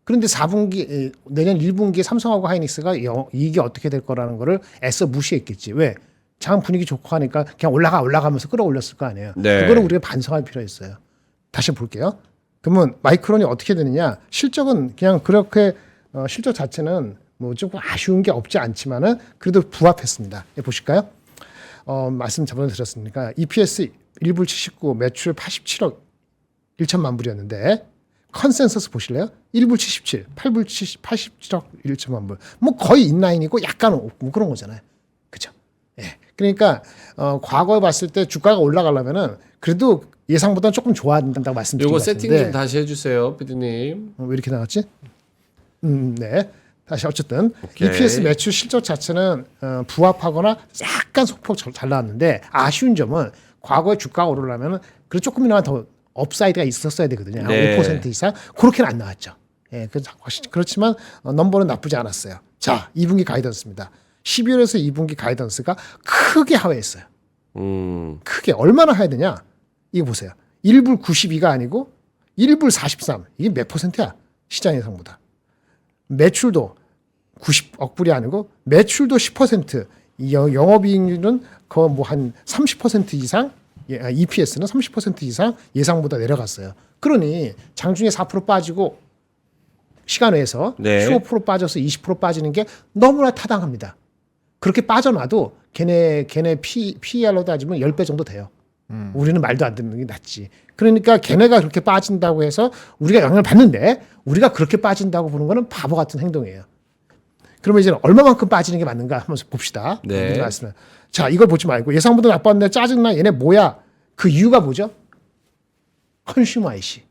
그런데 4분기 내년 1분기에 삼성하고 하이닉스가 이게 어떻게 될 거라는 거를 애써 무시했겠지. 왜? 장 분위기 좋고 하니까 그냥 올라가면서 끌어올렸을 거 아니에요. 네. 그거를 우리가 반성할 필요가 있어요. 다시 볼게요. 그러면 마이크론이 어떻게 되느냐? 실적은 그냥 그렇게 실적 자체는 뭐 조금 아쉬운 게 없지 않지만은 그래도 부합했습니다. 보실까요? 말씀 저번에 드렸으니까 EPS 1불 79, 매출 87억 1천만 불이었는데, 컨센서스 보실래요? 1불 77, 8불 87억 1천만 불. 뭐 거의 인라인이고 약간 뭐 그런 거잖아요. 그죠? 예. 그러니까 과거에 봤을 때 주가가 올라가려면은 그래도 예상보다 조금 좋아야 된다고 말씀드린 것 요거 같은데. 세팅 좀 다시 해주세요, 피디님. 왜 이렇게 나왔지? 네. 다시 어쨌든 오케이. EPS 매출 실적 자체는 부합하거나 약간 소폭 잘 나왔는데, 아쉬운 점은 과거에 주가가 오르려면 그래 조금이나마 더 업사이드가 있었어야 되거든요. 네. 5% 이상. 그렇게는 안 나왔죠. 예, 그렇지만 넘버는 나쁘지 않았어요. 자, 2분기 가이던스입니다. 12월에서 2분기 가이던스가 크게 하회했어요. 크게. 얼마나 해야 되냐? 이거 보세요. 1불 92가 아니고 1불 43. 이게 몇 %야? 시장 예상보다. 매출도 90억 불이 아니고 매출도 10%. 영업이익률은 그 뭐 한 30% 이상, EPS는 30% 이상 예상보다 내려갔어요. 그러니 장중에 4% 빠지고 시간 외에서 15% 빠져서 20% 빠지는 게 너무나 타당합니다. 그렇게 빠져놔도 걔네 PER로 따지면 10배 정도 돼요. 우리는 말도 안 듣는 게 낫지. 그러니까 걔네가 그렇게 빠진다고 해서 우리가 영향을 받는데, 우리가 그렇게 빠진다고 보는 거는 바보 같은 행동이에요. 그러면 이제 얼마만큼 빠지는 게 맞는가 한번 봅시다. 네. 자, 이걸 보지 말고 예상보다 나빴는데 짜증나, 얘네 뭐야? 그 이유가 뭐죠? 컨슈머 IC.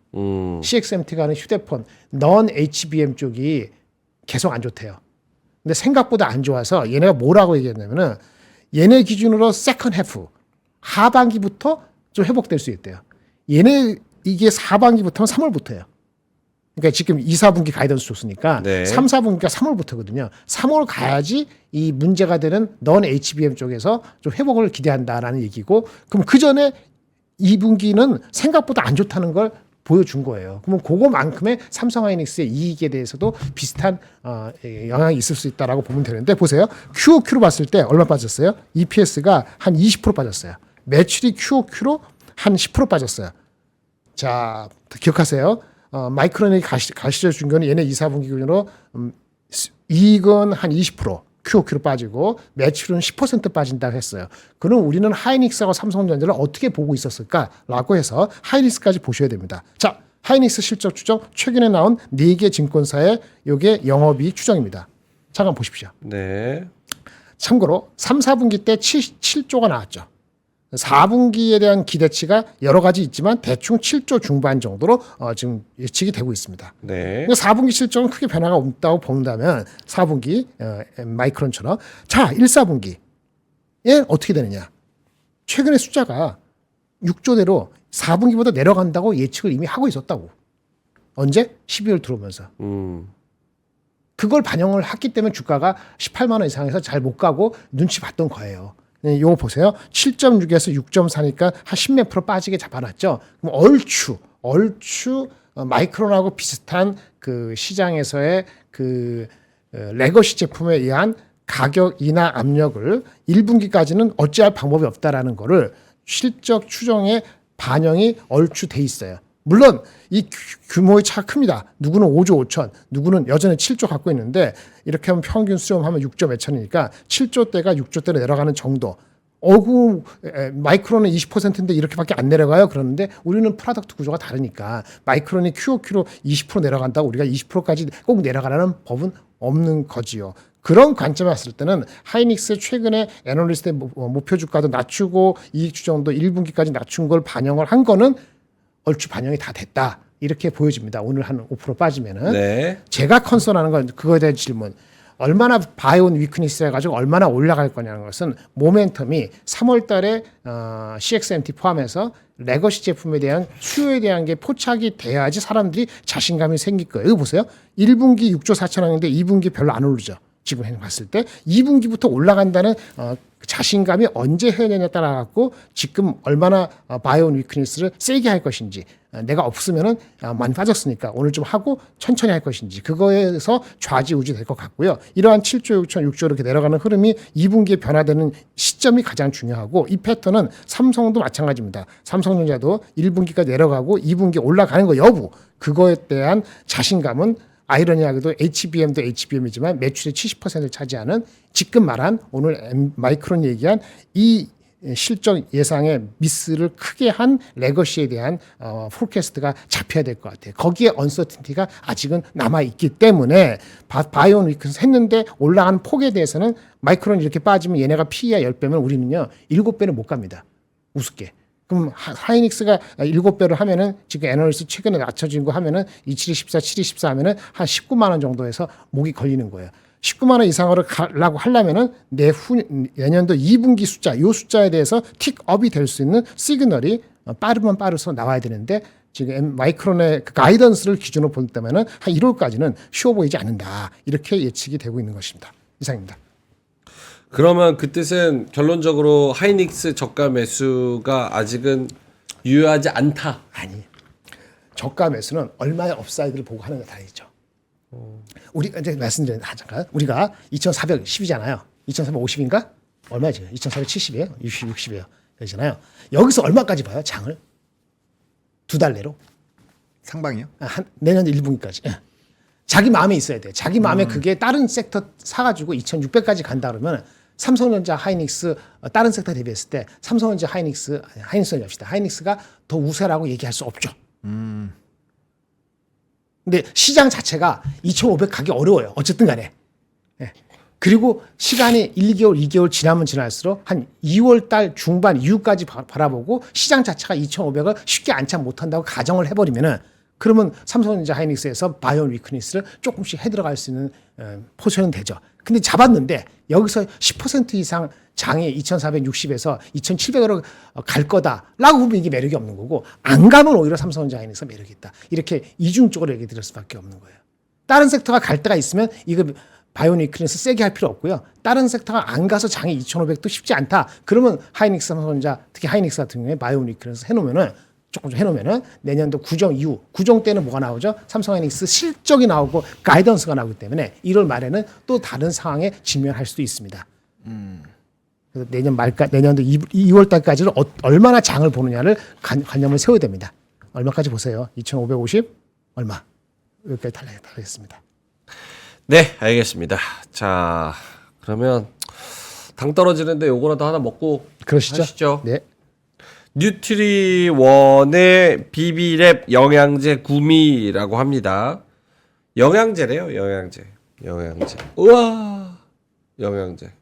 CXMT가 하는 휴대폰, 넌 HBM 쪽이 계속 안 좋대요. 근데 생각보다 안 좋아서 얘네가 뭐라고 얘기했냐면은, 얘네 기준으로 세컨 해프, 하반기부터 좀 회복될 수 있대요. 얘네 이게 4반기부터는 3월부터예요. 그러니까 지금 2, 4분기 가이던스 줬으니까 네. 3, 4분기가 3월부터거든요. 3월 가야지 이 문제가 되는 넌 HBM 쪽에서 좀 회복을 기대한다라는 얘기고, 그럼 그 전에 2분기는 생각보다 안 좋다는 걸 보여준 거예요. 그러면 그거만큼의 삼성하이닉스의 이익에 대해서도 비슷한 영향이 있을 수 있다라고 보면 되는데, 보세요. QOQ로 봤을 때 얼마 빠졌어요? EPS가 한 20% 빠졌어요. 매출이 QOQ로 한 10% 빠졌어요. 자, 기억하세요. 마이크론이 가시져 준 거는 얘네 2, 4분기 기준으로 이익은 한 20%, QOQ로 빠지고 매출은 10% 빠진다고 했어요. 그럼 우리는 하이닉스하고 삼성전자를 어떻게 보고 있었을까라고 해서 하이닉스까지 보셔야 됩니다. 자, 하이닉스 실적 추정 최근에 나온 4개 증권사의 요게 영업이익 추정입니다. 잠깐 보십시오. 네. 참고로 3, 4분기 때 7조가 나왔죠. 4분기에 대한 기대치가 여러 가지 있지만 대충 7조 중반 정도로 지금 예측이 되고 있습니다. 네. 4분기 실적은 크게 변화가 없다고 본다면 4분기 마이크론처럼, 자 1, 4분기에 어떻게 되느냐. 최근에 숫자가 6조대로 4분기보다 내려간다고 예측을 이미 하고 있었다고. 언제? 12월 들어오면서. 그걸 반영을 했기 때문에 주가가 18만 원 이상에서 잘 못 가고 눈치 봤던 거예요. 네, 요거 보세요. 7.6에서 6.4니까 한 10몇 프로 빠지게 잡아놨죠. 그럼 얼추 마이크론하고 비슷한 그 시장에서의 그 레거시 제품에 의한 가격 인하 압력을 1분기까지는 어찌할 방법이 없다라는 거를 실적 추정에 반영이 얼추 돼 있어요. 물론 이 규모의 차가 큽니다. 누구는 5조 5천, 누구는 여전히 7조 갖고 있는데, 이렇게 하면 평균 수렴하면 6조 몇 천이니까 7조대가 6조대로 내려가는 정도. 마이크론은 20%인데 이렇게밖에 안 내려가요. 그러는데 우리는 프로덕트 구조가 다르니까 마이크론이 QOQ로 20% 내려간다고 우리가 20%까지 꼭 내려가라는 법은 없는 거지요. 그런 관점에 봤을 때는 하이닉스 최근에 애널리스트의 목표 주가도 낮추고 이익 추정도 1분기까지 낮춘 걸 반영을 한 거는 얼추 반영이 다 됐다. 이렇게 보여집니다. 오늘 한 5% 빠지면은. 네. 제가 컨설하는 건 그거에 대한 질문. 얼마나 바이온 위크니스 해가지고 얼마나 올라갈 거냐는 것은 모멘텀이 3월 달에 CXMT 포함해서 레거시 제품에 대한 수요에 대한 게 포착이 돼야지 사람들이 자신감이 생길 거예요. 이거 보세요. 1분기 6조 4천억인데 2분기 별로 안 오르죠. 지금 봤을 때 2분기부터 올라간다는 자신감이 언제 해야 되냐에 따라 갖고 지금 얼마나 바이온 위크니스를 세게 할 것인지, 내가 없으면은 많이 빠졌으니까 오늘 좀 하고 천천히 할 것인지, 그거에서 좌지우지 될 것 같고요. 이러한 7조 6천 6조 이렇게 내려가는 흐름이 2분기에 변화되는 시점이 가장 중요하고, 이 패턴은 삼성도 마찬가지입니다. 삼성전자도 1분기까지 내려가고 2분기 올라가는 거 여부, 그거에 대한 자신감은 아이러니하게도 HBM도 HBM이지만 매출의 70%를 차지하는, 지금 말한 오늘 마이크론 얘기한 이 실적 예상의 미스를 크게 한 레거시에 대한 포캐스트가 잡혀야 될 것 같아요. 거기에 언서틴티가 아직은 남아있기 때문에 바이온 위크에서 했는데 올라간 폭에 대해서는 마이크론이 이렇게 빠지면 얘네가 PE가 10배면 우리는요 7배는 못 갑니다. 우습게. 그럼 하이닉스가 7배로 하면은, 지금 애널리스트 최근에 낮춰진 거 하면은 2714, 7214 하면은 한 19만 원 정도에서 목이 걸리는 거예요. 19만 원 이상으로 가려고 하려면은 내년도 2분기 숫자, 요 숫자에 대해서 틱업이 될 수 있는 시그널이 빠르면 빠르서 나와야 되는데, 지금 마이크론의 그 가이던스를 기준으로 볼 때면은 한 1월까지는 쉬워 보이지 않는다. 이렇게 예측이 되고 있는 것입니다. 이상입니다. 그러면 그 뜻은 결론적으로 하이닉스 저가 매수가 아직은 유효하지 않다. 아니, 저가 매수는 얼마의 업사이드를 보고 하는 게 다르죠. 우리가 이제 말씀드린 잠깐, 우리가 2,410이잖아요. 2,450인가? 얼마지? 2,470이에요? 60이에요. 그러잖아요. 여기서 얼마까지 봐요? 장을? 2달 내로? 상방이요? 내년 1분기까지. 예. 자기 마음에 있어야 돼. 자기 마음에 그게 다른 섹터 사가지고 2,600까지 간다 그러면 삼성전자, 하이닉스 다른 섹터 대비했을 때 삼성전자, 하이닉스를 합시다. 하이닉스가 더 우세라고 얘기할 수 없죠. 근데 시장 자체가 2,500 가기 어려워요. 어쨌든 간에. 예. 그리고 시간이 1개월, 2개월 지나면 지날수록 한 2월 달 중반 이후까지 바라보고 시장 자체가 2,500을 쉽게 안착 못한다고 가정을 해버리면은, 그러면 삼성전자 하이닉스에서 바이오 위크니스를 조금씩 해들어갈 수 있는 포션은 되죠. 근데 잡았는데 여기서 10% 이상 장이 2460에서 2700으로 갈 거다라고 보면 이게 매력이 없는 거고, 안 가면 오히려 삼성전자 하이닉스가 매력이 있다. 이렇게 이중적으로 얘기 드릴 수밖에 없는 거예요. 다른 섹터가 갈 때가 있으면 이거 바이오 위크니스 세게 할 필요 없고요. 다른 섹터가 안 가서 장이 2500도 쉽지 않다. 그러면 하이닉스 삼성전자, 특히 하이닉스 같은 경우에 바이오 위크니스 해놓으면은 조금 좀 해놓으면은 내년도 구정 이후, 구정 때는 뭐가 나오죠? 삼성 하이닉스 실적이 나오고 가이던스가 나오기 때문에 1월 말에는 또 다른 상황에 직면할 수도 있습니다. 그래서 내년도 2월 달까지는 얼마나 장을 보느냐를 관념을 세워야 됩니다. 얼마까지 보세요? 2,550 얼마? 여기까지 달라겠습니다. 네, 알겠습니다. 자, 그러면 당 떨어지는데 요거라도 하나 먹고 그러시죠? 하시죠. 네. 뉴트리원의 비비랩 영양제 구미라고 합니다. 영양제래요, 영양제. 우와, 영양제.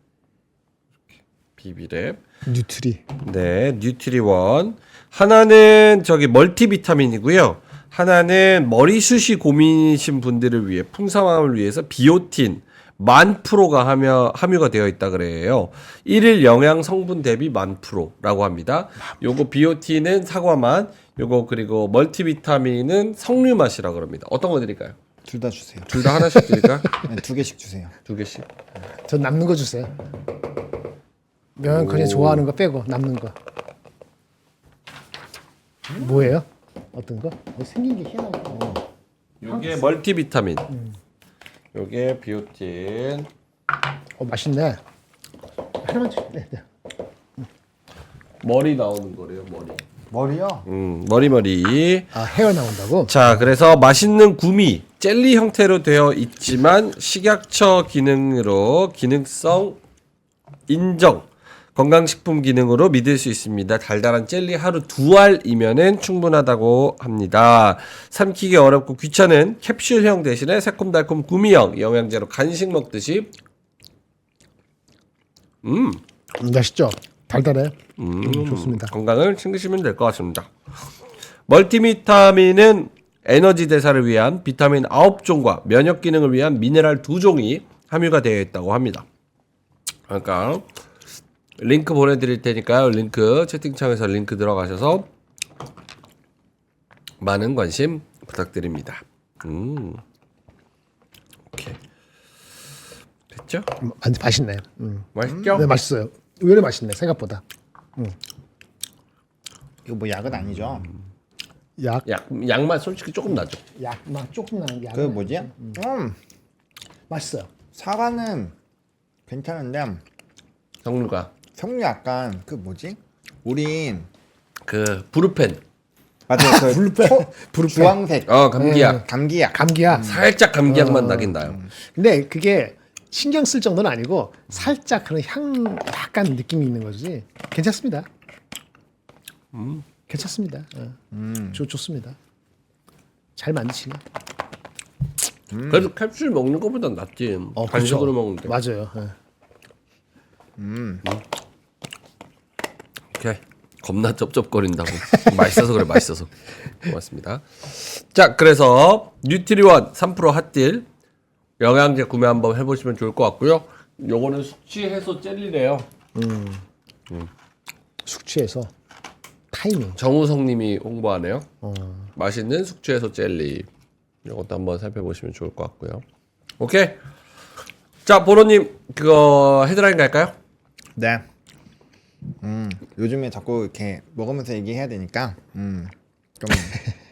비비랩. 뉴트리. 네, 뉴트리원. 하나는 저기 멀티비타민이고요. 하나는 머리숱이 고민이신 분들을 위해, 풍성함을 위해서 비오틴 10,000%가 함유가 되어 있다 그래요. 1일 영양 성분 대비 10,000%라고 합니다. 요거 비오틴은 사과맛, 요거 그리고 멀티비타민은 석류 맛이라고 그럽니다. 어떤 거 드릴까요? 둘 다 주세요. 둘 다 하나씩 드릴까요? 네, 2개씩 주세요. 2개씩. 전 남는 거 주세요. 명확하게 좋아하는 거 빼고 남는 거. 뭐예요? 어떤 거? 생긴 게 희한하고. 요게 멀티비타민. 요게 비오틴. 맛있네. 하나만 주. 네. 머리 나오는 거래요, 머리. 머리요? 머리. 아, 헤어 나온다고? 자, 그래서 맛있는 구미, 젤리 형태로 되어 있지만 식약처 기능으로 기능성 인정, 건강식품 기능으로 믿을 수 있습니다. 달달한 젤리 하루 2알이면은 충분하다고 합니다. 삼키기 어렵고 귀찮은 캡슐형 대신에 새콤달콤 구미형 영양제로 간식 먹듯이 맛있죠? 달달해. 좋습니다. 건강을 챙기시면 될 것 같습니다. 멀티비타민은 에너지 대사를 위한 비타민 9종과 면역 기능을 위한 미네랄 2종이 함유가 되어 있다고 합니다. 그러니까 링크 보내드릴 테니까요. 링크 채팅창에서 링크 들어가셔서 많은 관심 부탁드립니다. 오케이. 됐죠? 맛있네. 맛있죠? 네, 맛있어요. 의외로 맛있네, 생각보다. 이거 뭐 약은 아니죠? 양맛 솔직히 조금 나죠. 약만 조금 나는 약. 그 뭐지? 맛있어요. 사과는 괜찮은데 성류가 석류 약간 그 뭐지? 우린 그 브루펜. 맞아요. 그 부르펜. 주황색 감기약. 감기약. 감기약. 살짝 감기약만 나긴 나요. 근데 그게 신경 쓸 정도는 아니고 살짝 그런 향 약간 느낌이 있는 거지. 괜찮습니다. 괜찮습니다. 좋습니다. 잘 만드시네. 그래도 캡슐 먹는 것보단 낫지. 간식으로 먹는데. 맞아요. 예. 오케이. 겁나 쩝쩝거린다고. 맛있어서 그래, 맛있어서. 고맙습니다. 자, 그래서 뉴트리원 3% 핫딜 영양제 구매 한번 해보시면 좋을 것 같고요. 요거는 숙취 해소 젤리래요. 숙취해서 타이밍. 정우성님이 홍보하네요. 맛있는 숙취 해소 젤리. 요것도 한번 살펴보시면 좋을 것 같고요. 오케이. 자, 보로님 그거 헤드라인 갈까요? 네. 요즘에 자꾸 이렇게 먹으면서 얘기해야 되니까 좀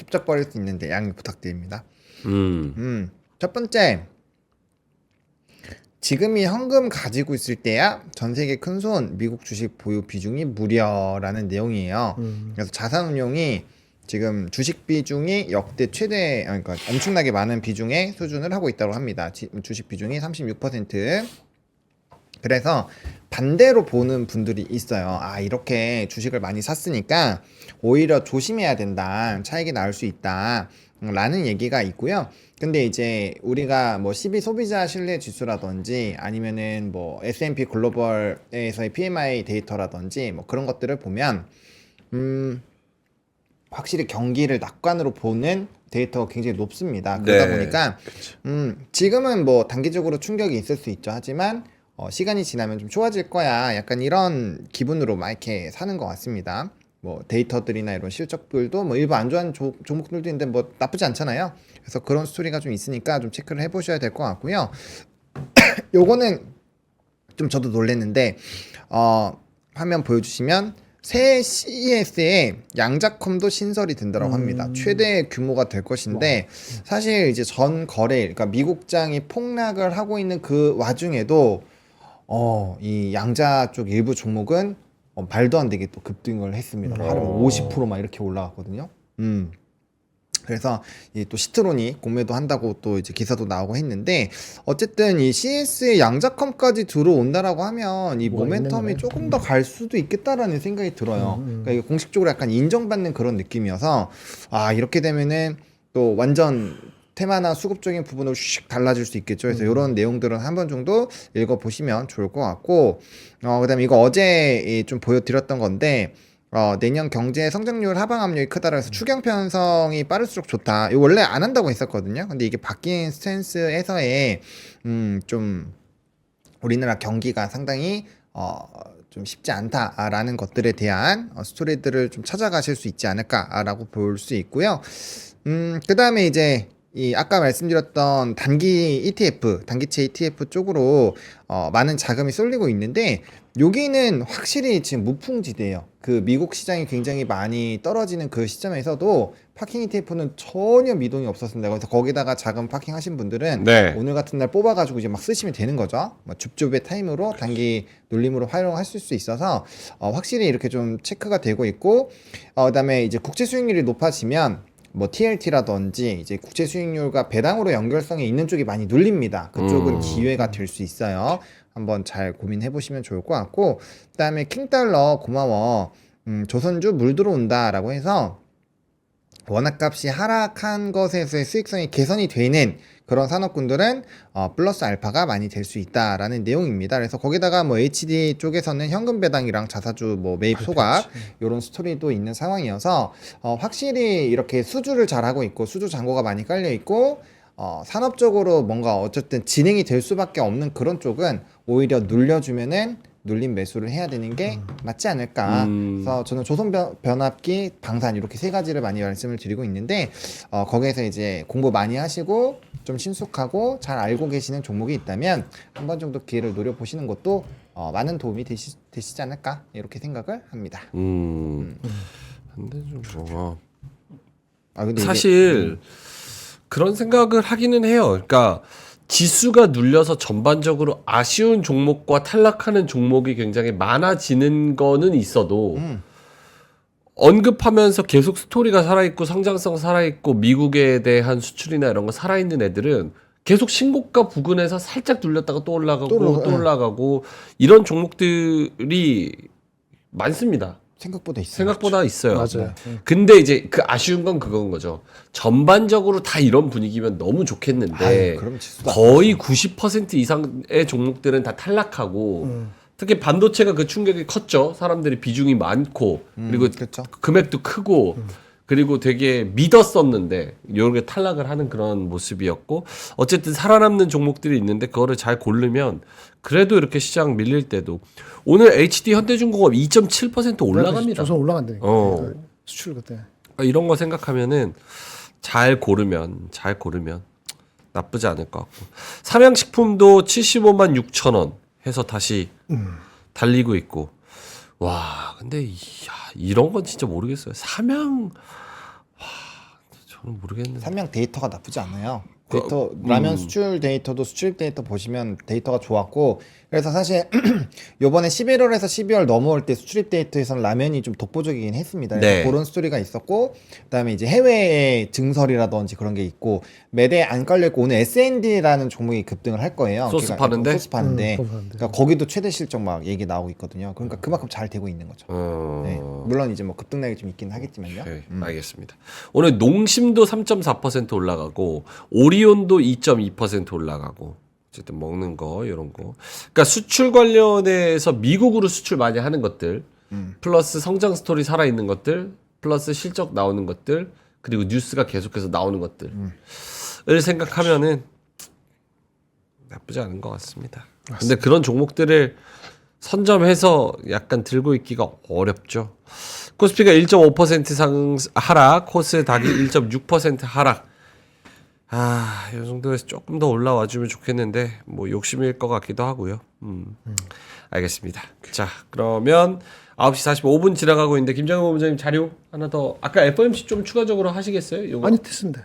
찝쩍거릴 수 있는데 양해 부탁드립니다. 첫 번째, 지금이 현금 가지고 있을 때야 전 세계 큰손 미국 주식 보유 비중이 무려라는 내용이에요. 그래서 자산운용이 지금 주식 비중이 역대 최대, 그러니까 엄청나게 많은 비중의 수준을 하고 있다고 합니다. 주식 비중이 36%. 그래서 반대로 보는 분들이 있어요. 아, 이렇게 주식을 많이 샀으니까 오히려 조심해야 된다. 차익이 나올 수 있다. 라는 얘기가 있고요. 근데 이제 우리가 뭐 12 소비자 신뢰 지수라든지 아니면은 뭐 S&P 글로벌에서의 PMI 데이터라든지 뭐 그런 것들을 보면 확실히 경기를 낙관으로 보는 데이터가 굉장히 높습니다. 그러다 네. 보니까 지금은 뭐 단기적으로 충격이 있을 수 있죠. 하지만 시간이 지나면 좀 좋아질 거야. 약간 이런 기분으로 막 이렇게 사는 것 같습니다. 뭐 데이터들이나 이런 실적들도 뭐 일부 안 좋아하는 종목들도 있는데 뭐 나쁘지 않잖아요. 그래서 그런 스토리가 좀 있으니까 좀 체크를 해보셔야 될 것 같고요. 요거는 좀 저도 놀랬는데 화면 보여주시면 새 CES에 양자컴도 신설이 된다고 합니다. 최대 규모가 될 것인데 사실 이제 전 거래일, 그러니까 미국장이 폭락을 하고 있는 그 와중에도 이 양자 쪽 일부 종목은 말도 안 되게 또 급등을 했습니다. 하루에 50%막 이렇게 올라갔거든요. 그래서 이 또 시트론이 공매도 한다고 또 이제 기사도 나오고 했는데 어쨌든 이 CS의 양자컴까지 들어온다라고 하면 이 뭐가 있는 모멘텀이 거네. 조금 더 갈 수도 있겠다라는 생각이 들어요. 그러니까 이게 공식적으로 약간 인정받는 그런 느낌이어서 이렇게 되면은 또 완전 테마나 수급적인 부분으로 슉 달라질 수 있겠죠. 그래서 이런 내용들은 한 번 정도 읽어보시면 좋을 것 같고 그다음에 이거 어제 좀 보여드렸던 건데 내년 경제 성장률 하방 압력이 크다라 해서 추경 편성이 빠를수록 좋다. 이거 원래 안 한다고 했었거든요. 근데 이게 바뀐 스탠스에서의 좀 우리나라 경기가 상당히 좀 쉽지 않다라는 것들에 대한 스토리들을 좀 찾아가실 수 있지 않을까라고 볼 수 있고요. 그 다음에 이제 이 아까 말씀드렸던 단기 ETF, 단기채 ETF 쪽으로 많은 자금이 쏠리고 있는데 여기는 확실히 지금 무풍지대예요. 그 미국 시장이 굉장히 많이 떨어지는 그 시점에서도 파킹 ETF는 전혀 미동이 없었습니다. 그래서 거기다가 자금 파킹하신 분들은 네. 오늘 같은 날 뽑아가지고 이제 막 쓰시면 되는 거죠. 뭐 줍줍의 타임으로 단기 놀림으로 활용하실 수 있어서 확실히 이렇게 좀 체크가 되고 있고 그다음에 이제 국채 수익률이 높아지면 뭐 TLT라든지 이제 국채 수익률과 배당으로 연결성이 있는 쪽이 많이 눌립니다. 그쪽은 기회가 될 수 있어요. 한번 잘 고민해 보시면 좋을 것 같고 그다음에 킹달러 고마워. 조선주 물 들어온다라고 해서 원화값이 하락한 것에서의 수익성이 개선이 되는 그런 산업군들은 플러스 알파가 많이 될 수 있다라는 내용입니다. 그래서 거기다가 뭐 HD 쪽에서는 현금 배당이랑 자사주 뭐 매입 소각 이런 스토리도 있는 상황이어서 확실히 이렇게 수주를 잘하고 있고 수주 잔고가 많이 깔려 있고 산업적으로 뭔가 어쨌든 진행이 될 수밖에 없는 그런 쪽은 오히려 눌려주면은 눌림 매수를 해야 되는 게 맞지 않을까. 그래서 저는 조선변압기, 방산 이렇게 세 가지를 많이 말씀을 드리고 있는데 거기에서 이제 공부 많이 하시고 좀 친숙하고 잘 알고 계시는 종목이 있다면 한 번 정도 기회를 노려보시는 것도 많은 도움이 되시지 않을까 이렇게 생각을 합니다. 근데 좀 근데 사실 그런 생각을 하기는 해요. 그러니까 지수가 눌려서 전반적으로 아쉬운 종목과 탈락하는 종목이 굉장히 많아지는 거는 있어도 언급하면서 계속 스토리가 살아있고 성장성 살아있고 미국에 대한 수출이나 이런 거 살아있는 애들은 계속 신고가 부근에서 살짝 눌렸다가 또 올라가고 또 올라가고 이런 종목들이 많습니다. 생각보다 있어요. 생각보다 있어요. 맞아요. 근데 이제 그 아쉬운 건 그건 거죠. 전반적으로 다 이런 분위기면 너무 좋겠는데 그러면 지수도 거의 90% 이상의 종목들은 다 탈락하고 특히 반도체가 그 충격이 컸죠. 사람들이 비중이 많고 그리고 그렇죠. 금액도 크고 그리고 되게 믿었었는데 이렇게 탈락을 하는 그런 모습이었고 어쨌든 살아남는 종목들이 있는데 그거를 잘 고르면 그래도 이렇게 시장 밀릴 때도 오늘 HD 현대중공업 2.7% 올라갑니다. 조선 올라간다니까. 수출 그때. 이런 거 생각하면은 잘 고르면 나쁘지 않을 것 같고 삼양식품도 75만 6천 원 해서 다시 달리고 있고 와 근데 이런 건 진짜 모르겠어요. 저는 모르겠는데. 삼양 데이터가 나쁘지 않아요. 데이터 라면 수출 데이터도 수출 데이터 보시면 데이터가 좋았고 그래서 사실 요번에 11월에서 12월 넘어올 때 수출입 데이터에서는 라면이 좀 독보적이긴 했습니다. 네. 그런 스토리가 있었고 그다음에 이제 해외의 증설이라든지 그런 게 있고 매대에 안 깔려있고 오늘 S&D라는 종목이 급등을 할 거예요. 소스 파는데? 소스 파는데 소스 파는데. 그러니까 거기도 최대 실적 막 얘기 나오고 있거든요. 그러니까 그만큼 잘 되고 있는 거죠. 네. 물론 이제 뭐 급등락이 좀 있긴 하겠지만요. 오케이, 알겠습니다. 오늘 농심도 3.4% 올라가고 오리온도 2.2% 올라가고 어쨌든 먹는 거 이런 거. 그러니까 수출 관련해서 미국으로 수출 많이 하는 것들 플러스 성장 스토리 살아 있는 것들 플러스 실적 나오는 것들 그리고 뉴스가 계속해서 나오는 것들을 생각하면은 나쁘지 않은 것 같습니다. 근데 그런 종목들을 선점해서 약간 들고 있기가 어렵죠. 코스피가 1.5% 하락, 코스닥이 1.6% 하락. 아, 이 정도에서 조금 더 올라와 주면 좋겠는데 뭐 욕심일 것 같기도 하고요. 알겠습니다. 자, 그러면 9시 45분 지나가고 있는데 김정은 본부장님 자료 하나 더 아까 FOMC 좀 추가적으로 하시겠어요? 요거? 아니 됐습니다.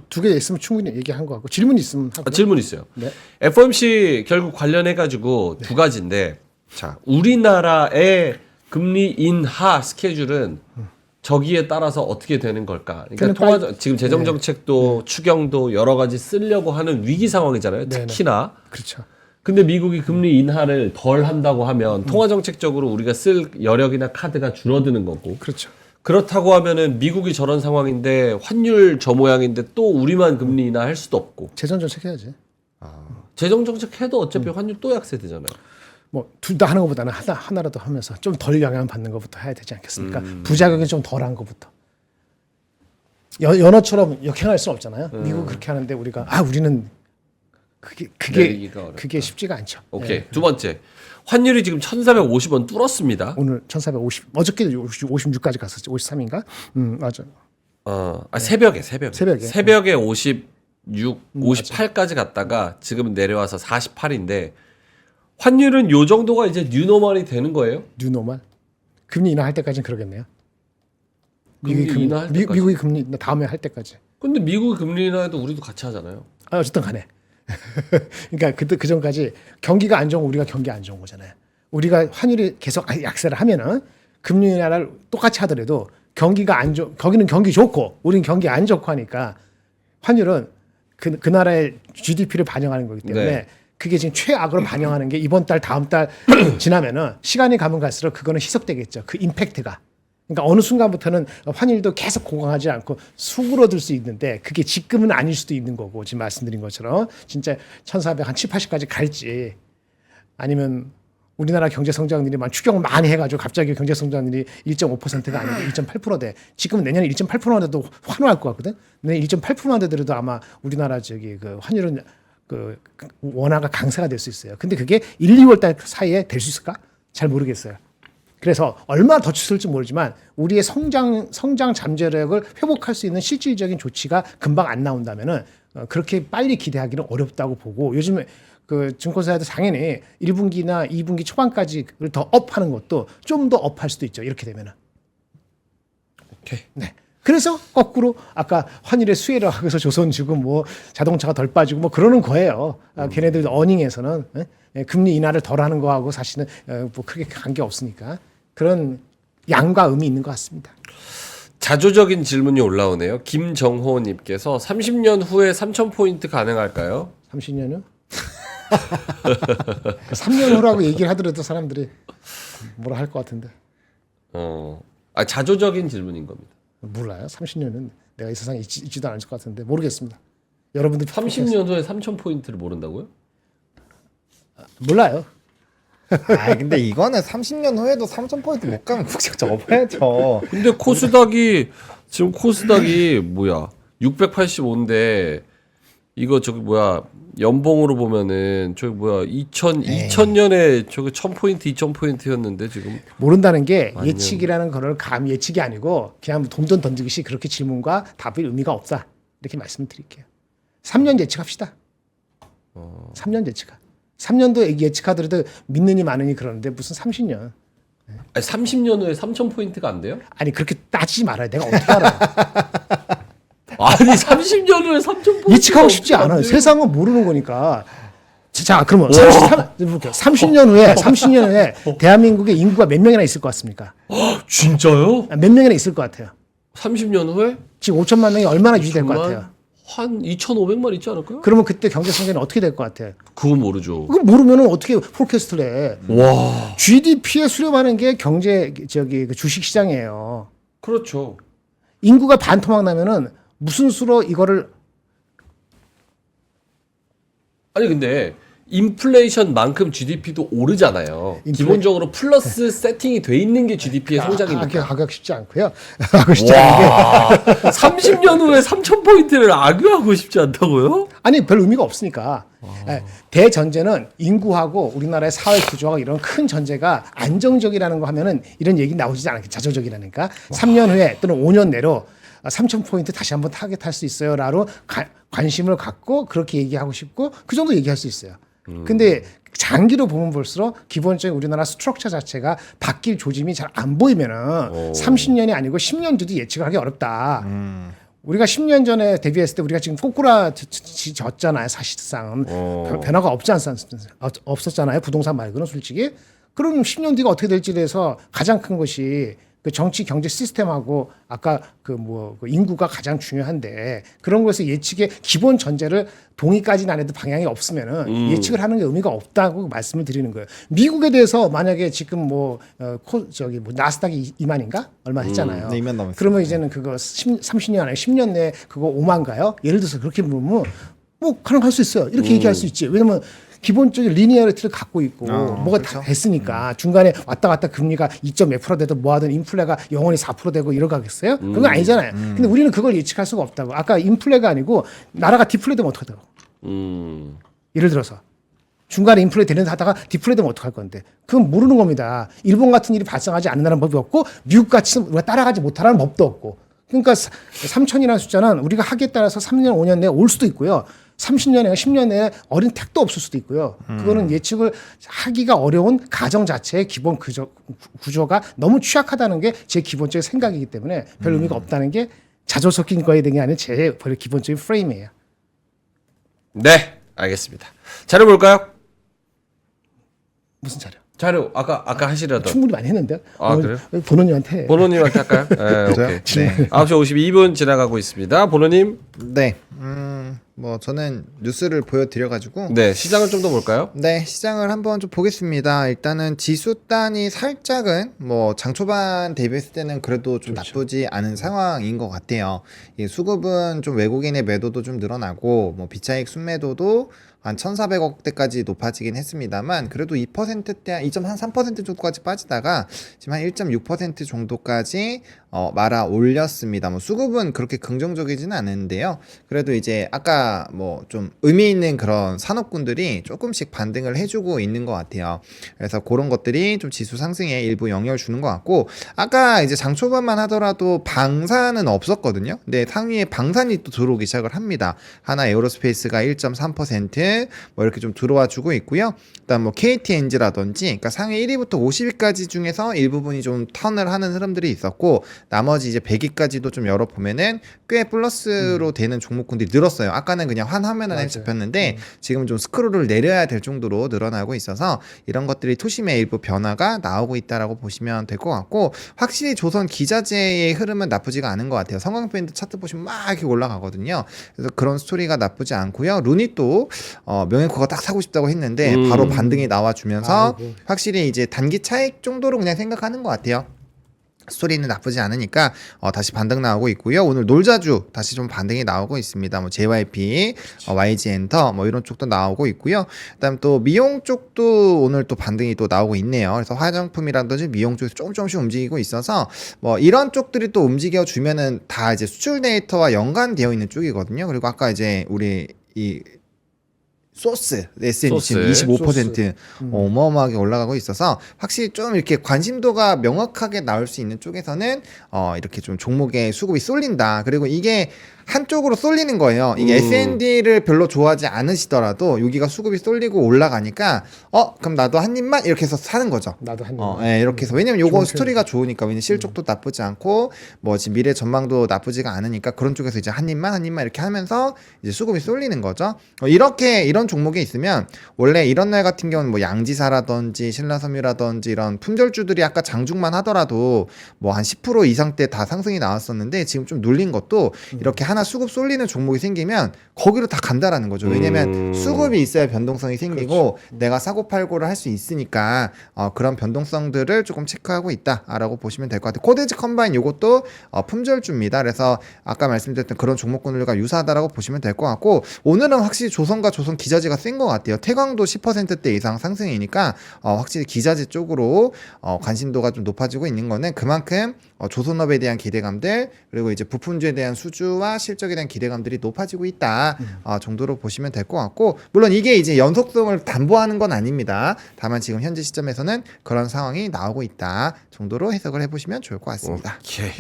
두 개 있으면 충분히 얘기한 것 같고 질문 있으면 하고. 질문 있어요. 네. FOMC 결국 관련해 가지고 두 가지인데 자, 우리나라의 금리 인하 스케줄은 저기에 따라서 어떻게 되는 걸까? 그러니까 지금 재정 정책도 추경도 여러 가지 쓰려고 하는 위기 상황이잖아요. 네네. 특히나. 그렇죠. 근데 미국이 금리 인하를 덜 한다고 하면 통화 정책적으로 우리가 쓸 여력이나 카드가 줄어드는 거고. 그렇죠. 그렇다고 하면은 미국이 저런 상황인데 환율 저 모양인데 또 우리만 금리 인하 할 수도 없고. 재정 정책 해야지. 재정 정책 해도 어차피 환율 또 약세되잖아요. 뭐 둘 다 하는 것보다는 하나라도 하면서 좀 덜 영향 받는 것부터 해야 되지 않겠습니까? 부작용이 좀 덜한 것부터. 연어처럼 역행할 수는 없잖아요. 미국 그렇게 하는데 우리가 우리는 내리기가 어렵다. 그게 쉽지가 않죠. 오케이. 두 번째. 환율이 지금 1,450원 뚫었습니다. 오늘 1,450 어저께 56까지 갔었지. 53인가? 맞아. 새벽에 56, 58까지 갔다가 지금 내려와서 48인데 환율은 요 정도가 이제 뉴노멀이 되는 거예요? 뉴노멀. 금리 인하할 때까지는 그러겠네요. 금리 인하할 때까지. 미국이 금리 인하 다음에 할 때까지. 근데 미국이 금리 인하해도 우리도 같이 하잖아요. 어쨌든 간에. 그러니까 그 전까지 경기가 안 좋은 우리가 경기 안 좋은 거잖아요. 우리가 환율이 계속 약세를 하면은 금리 인하를 똑같이 하더라도 경기가 안 좋, 거기는 경기 좋고 우리는 경기 안 좋고 하니까 환율은 그 나라의 GDP를 반영하는 거기 때문에 네. 그게 지금 최악으로 반영하는 게 이번 달 다음 달 지나면은 시간이 가면 갈수록 그거는 희석되겠죠. 그 임팩트가. 그러니까 어느 순간부터는 환율도 계속 공강하지 않고 수그러들 수 있는데 그게 지금은 아닐 수도 있는 거고 지금 말씀드린 것처럼 진짜 1,400 한 7, 80까지 갈지 아니면 우리나라 경제 성장률이 막 추경을 많이 해가지고 갑자기 경제 성장률이 1.5%가 아니고 1.8%대. 지금은 내년에 1.8%인데도 환호할 것 같거든. 내년 1.8%인데 들어도 아마 우리나라 그 환율은 그 원화가 강세가 될 수 있어요. 근데 그게 1, 2월 달 사이에 될 수 있을까? 잘 모르겠어요. 그래서 얼마나 더 추스를지 모르지만 우리의 성장 잠재력을 회복할 수 있는 실질적인 조치가 금방 안 나온다면은 그렇게 빨리 기대하기는 어렵다고 보고 요즘에 그 증권사에도 당연히 1분기나 2분기 초반까지를 더 업하는 것도 좀 더 업할 수도 있죠. 이렇게 되면은. 오케이. 네. 그래서 거꾸로 아까 환율의 수혜를 하기 위해서 조선주고 뭐 자동차가 덜 빠지고 뭐 그러는 거예요. 걔네들 어닝에서는 금리 인하를 덜 하는 거하고 사실은 뭐 크게 관계 없으니까 그런 양과 음이 있는 것 같습니다. 자조적인 질문이 올라오네요. 김정호님께서 30년 후에 3,000포인트 가능할까요? 30년 후? 3년 후라고 얘기를 하더라도 사람들이 뭐라 할 것 같은데. 자조적인 질문인 겁니다. 몰라요. 30년은 내가 이 세상에 있지도 않을 것 같은데 모르겠습니다. 여러분들 30년 후에 3,000포인트를 모른다고요? 몰라요. 근데 이거는 30년 후에도 3,000포인트 못 가면 국적 접어야죠. 근데 코스닥이 지금 코스닥이 뭐야 685인데 이거 저기 뭐야 연봉으로 보면은 저기 뭐야 2000년에 저기 1,000포인트 2,000포인트였는데 지금 모른다는 게 아니면- 예측이라는 거를 감 예측이 아니고 그냥 동전 던지듯이 그렇게 질문과 답이 의미가 없다. 이렇게 말씀을 드릴게요. 3년 예측합시다. 3년 예측하. 3년도 예측하더라도 믿느니 마느니 그러는데 무슨 30년. 아니, 30년 후에 3,000포인트가 안 돼요? 아니 그렇게 따지지 말아요. 내가 어떻게 알아. 아니 30년 후에 3,000포인트 예측하고 싶지 않아요. 세상은 모르는 거니까. 자, 그러면 30년 후에 대한민국의 인구가 몇 명이나 있을 것 같습니까? 진짜요? 몇 명이나 있을 것 같아요. 30년 후에 지금 5천만 명이 얼마나 유지될 것 같아요? 한 2,500만 있지 않을까요? 그러면 그때 경제 성장이 어떻게 될 것 같아요? 그건 모르죠. 그거 모르면 어떻게 폴캐스트를 해? 와, GDP에 수렴하는 게 경제 그 주식 시장이에요. 그렇죠. 인구가 반토막 나면은 무슨 수로 이거를 아니 근데 인플레이션만큼 GDP도 오르잖아요. 기본적으로 플러스 세팅이 돼 있는 게 GDP의 성장입니다. 가격 쉽지 않고요. 하고 쉽지 않은 게 와, 30년 후에 3,000포인트를 악유하고 싶지 않다고요? 아니 별 의미가 없으니까. 대전제는 인구하고 우리나라의 사회 구조하고 이런 큰 전제가 안정적이라는 거 하면은 이런 얘기 나오지 않게 자조적이라니까. 3년 후에 또는 5년 내로 3,000포인트 다시 한번 타겟할 수 있어요. 라로 관심을 갖고 그렇게 얘기하고 싶고 그 정도 얘기할 수 있어요. 근데 장기로 보면 볼수록 기본적인 우리나라 스트럭처 자체가 바뀔 조짐이 잘 안 보이면은 30년이 아니고 10년 뒤도 예측을 하기 어렵다. 우리가 10년 전에 데뷔했을 때 우리가 지금 꼬꾸라졌잖아요. 사실상 변화가 없었잖아요. 부동산 말고는 솔직히. 그럼 10년 뒤가 어떻게 될지에 대해서 가장 큰 것이 그 정치 경제 시스템하고 아까 그 인구가 가장 중요한데 그런 것에서 예측의 기본 전제를 동의까지는 안 해도 방향이 없으면은 예측을 하는 게 의미가 없다고 말씀을 드리는 거예요. 미국에 대해서 만약에 지금 나스닥이 2만인가 얼마 했잖아요. 네, 2만 넘었어요. 그러면 이제는 그거 30년 안에 10년 내에 그거 5만가요? 예를 들어서 그렇게 보면 뭐 가능할 수 있어요. 이렇게 얘기할 수 있지. 왜냐면 기본적인 리니어리티를 갖고 있고 뭐가 그렇죠. 다 됐으니까 중간에 왔다 갔다 금리가 2.몇% 돼도 뭐하든 인플레가 영원히 4% 되고 이러가겠어요? 그건 아니잖아요. 근데 우리는 그걸 예측할 수가 없다고. 아까 인플레가 아니고 나라가 디플레 되면 어떡하다고. 예를 들어서 중간에 인플레 되는 하다가 디플레 되면 어떡할 건데. 그건 모르는 겁니다. 일본 같은 일이 발생하지 않는다는 법이 없고 미국 같이 우리가 따라가지 못하라는 법도 없고. 그러니까 3천이라는 숫자는 우리가 하기에 따라서 3년, 5년 내에 올 수도 있고요. 30년에 10년 내에 어린 택도 없을 수도 있고요. 그거는 예측을 하기가 어려운 가정 자체의 기본 구조가 너무 취약하다는 게 제 기본적인 생각이기 때문에 별 의미가 없다는 게 자조 섞인 거에 대한 게 아니라 제 기본적인 프레임이에요. 네, 알겠습니다. 자료 볼까요? 무슨 자료? 자료 아까 하시려던 충분히 많이 했는데. 아, 그래요? 본원님한테. 보노님한테 할까요? 네, 오케이. 네. 9시 52분 지나가고 있습니다. 보노님, 네. 뭐 저는 뉴스를 보여드려가지고 네 시장을 좀 더 볼까요? 네, 시장을 한번 좀 보겠습니다. 일단은 지수 단이 살짝은 뭐 장 초반 대비했을 때는 그래도 좀 나쁘지 않은 상황인 것 같아요. 이 수급은 좀 외국인의 매도도 좀 늘어나고 뭐 비차익 순매도도 한 1,400억대까지 높아지긴 했습니다만 그래도 2%대 2.3% 정도까지 빠지다가 지금 한 1.6% 정도까지 말아 올렸습니다. 뭐 수급은 그렇게 긍정적이지는 않은데요. 그래도 이제 아까 뭐 좀 의미 있는 그런 산업군들이 조금씩 반등을 해주고 있는 것 같아요. 그래서 그런 것들이 좀 지수 상승에 일부 영향을 주는 것 같고 아까 이제 장 초반만 하더라도 방산은 없었거든요. 근데 상위에 방산이 또 들어오기 시작을 합니다. 하나 에어로스페이스가 1.3% 뭐 이렇게 좀 들어와 주고 있고요. 그다음 뭐 KTNG라든지 그러니까 상위 1위부터 50위까지 중에서 일부분이 좀 턴을 하는 흐름들이 있었고 나머지 이제 100위까지도 좀 열어보면은 꽤 플러스로 되는 종목군들이 늘었어요. 아까는 그냥 한 화면에 잡혔는데 지금 좀 스크롤을 내려야 될 정도로 늘어나고 있어서 이런 것들이 투심의 일부 변화가 나오고 있다라고 보시면 될 것 같고 확실히 조선 기자재의 흐름은 나쁘지가 않은 것 같아요. 성광밴드 차트 보시면 막 이렇게 올라가거든요. 그래서 그런 스토리가 나쁘지 않고요. 루닛도 명예코가 딱 사고 싶다고 했는데 바로 반등이 나와주면서 확실히 이제 단기 차익 정도로 그냥 생각하는 것 같아요. 스토리는 나쁘지 않으니까 다시 반등 나오고 있고요. 오늘 놀자주 다시 좀 반등이 나오고 있습니다. 뭐 JYP, YG엔터 뭐 이런 쪽도 나오고 있고요. 그다음 또 미용 쪽도 오늘 또 반등이 또 나오고 있네요. 그래서 화장품이라든지 미용 쪽에서 조금씩 움직이고 있어서 뭐 이런 쪽들이 또 움직여 주면은 다 이제 수출 데이터와 연관되어 있는 쪽이거든요. 그리고 아까 이제 우리 이 소스 SN이 지금 25% 어마어마하게 올라가고 있어서 확실히 좀 이렇게 관심도가 명확하게 나올 수 있는 쪽에서는 이렇게 좀 종목에 수급이 쏠린다. 그리고 이게 한쪽으로 쏠리는 거예요. 이게 S&D를 별로 좋아하지 않으시더라도 여기가 수급이 쏠리고 올라가니까 그럼 나도 한 입만 이렇게 해서 사는 거죠. 나도 한 입만. 예, 이렇게 해서 왜냐면 요거 스토리가 좋으니까 왜냐면 실적도 나쁘지 않고 뭐 지금 미래 전망도 나쁘지가 않으니까 그런 쪽에서 이제 한 입만 이렇게 하면서 이제 수급이 쏠리는 거죠. 이렇게 이런 종목이 있으면 원래 이런 날 같은 경우는 뭐 양지사라든지 신라섬유라든지 이런 품절주들이 아까 장중만 하더라도 뭐 한 10% 이상대 다 상승이 나왔었는데 지금 좀 눌린 것도 이렇게 하나 수급 쏠리는 종목이 생기면 거기로 다 간다라는 거죠. 왜냐면 수급이 있어야 변동성이 생기고 내가 사고 팔고를 할 수 있으니까 그런 변동성들을 조금 체크하고 있다라고 보시면 될 것 같아요. 코데지 컴바인 이것도 품절주입니다. 그래서 아까 말씀드렸던 그런 종목군들과 유사하다라고 보시면 될 것 같고 오늘은 확실히 조선과 조선 기자 기저지가 센 것 같아요. 태광도 10%대 이상 상승이니까 확실히 기저지 쪽으로 관심도가 좀 높아지고 있는 거는 그만큼 조선업에 대한 기대감들 그리고 이제 부품주에 대한 수주와 실적에 대한 기대감들이 높아지고 있다 정도로 보시면 될 것 같고, 물론 이게 이제 연속성을 담보하는 건 아닙니다. 다만 지금 현재 시점에서는 그런 상황이 나오고 있다 정도로 해석을 해보시면 좋을 것 같습니다. 오케이.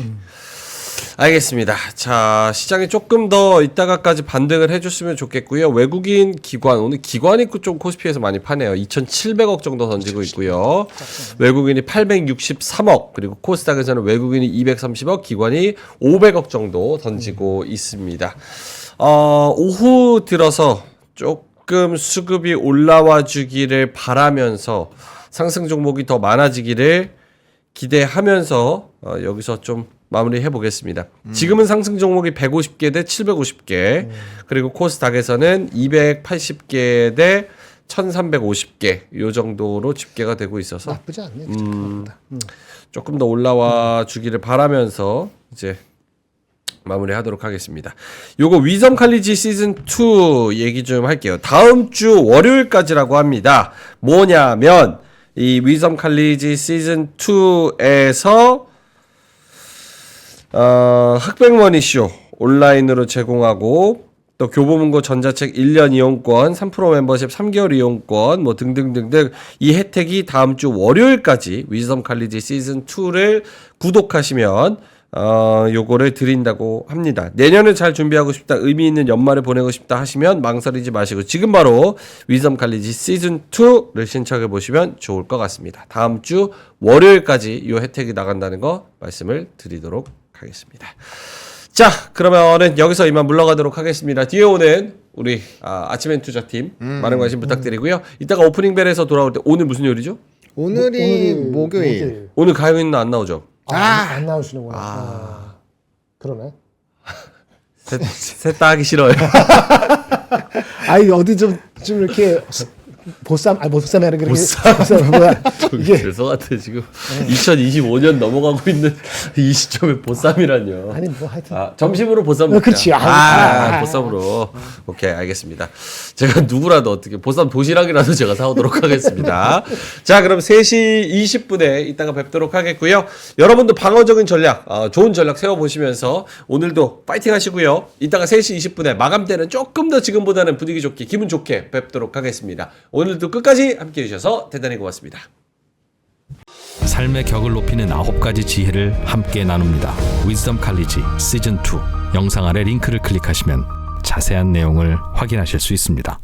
알겠습니다. 자, 시장이 조금 더 이따가까지 반등을 해줬으면 좋겠고요. 외국인 기관, 오늘 기관이 좀 코스피에서 많이 파네요. 2,700억 정도 던지고 있고요. 외국인이 863억, 그리고 코스닥에서는 외국인이 230억, 기관이 500억 정도 던지고 있습니다. 오후 들어서 조금 수급이 올라와 주기를 바라면서 상승 종목이 더 많아지기를 기대하면서 여기서 좀 마무리해 보겠습니다. 지금은 상승 종목이 150개 대 750개, 그리고 코스닥에서는 280개 대 1350개 요 정도로 집계가 되고 있어서 나쁘지 않네. 생각보다. 조금 더 올라와 주기를 바라면서 이제 마무리하도록 하겠습니다. 요거 위섬 칼리지 시즌 2 얘기 좀 할게요. 다음 주 월요일까지라고 합니다. 뭐냐면 이 위섬 칼리지 시즌 2에서 흑백머니 쇼 온라인으로 제공하고, 또 교보문고 전자책 1년 이용권, 3% 멤버십 3개월 이용권 뭐 등등등등 이 혜택이 다음 주 월요일까지 위섬 칼리지 시즌 2를 구독하시면 요거를 드린다고 합니다. 내년을 잘 준비하고 싶다, 의미 있는 연말을 보내고 싶다 하시면 망설이지 마시고 지금 바로 위섬 칼리지 시즌 2를 신청해 보시면 좋을 것 같습니다. 다음 주 월요일까지 요 혜택이 나간다는 거 말씀을 드리도록 하겠습니다. 자, 그러면은 여기서 이만 물러가도록 하겠습니다. 뒤에 오는 우리 아침엔 투자팀 많은 관심 부탁드리고요. 이따가 오프닝 벨에서 돌아올 때 오늘 무슨 요일이죠? 오늘이 목요일. 오늘 가요인은 안 나오죠? 안 나오시는구나. 그러네. 셋 다 하기 싫어요. 아니 어디 좀 이렇게 보쌈 보쌈이 아니라 보쌈 뭐야 이게 죄송한데 지금 2025년 넘어가고 있는 이 시점에 보쌈이란요. 아니 뭐 하여튼 점심으로 보쌈 먹자. 그렇지. 보쌈으로. 오케이, 알겠습니다. 제가 누구라도 어떻게 보쌈 도시락이라도 제가 사오도록 하겠습니다. 자, 그럼 3시 20분에 이따가 뵙도록 하겠고요. 여러분도 방어적인 전략, 좋은 전략 세워보시면서 오늘도 파이팅 하시고요. 이따가 3시 20분에 마감 때는 조금 더 지금보다는 분위기 좋게, 기분 좋게 뵙도록 하겠습니다. 오늘도 끝까지 함께해 주셔서 대단히 고맙습니다. 삶의 격을 높이는 9가지 지혜를 함께 나눕니다. 위즈덤 칼리지 시즌 2 영상 아래 링크를 클릭하시면 자세한 내용을 확인하실 수 있습니다.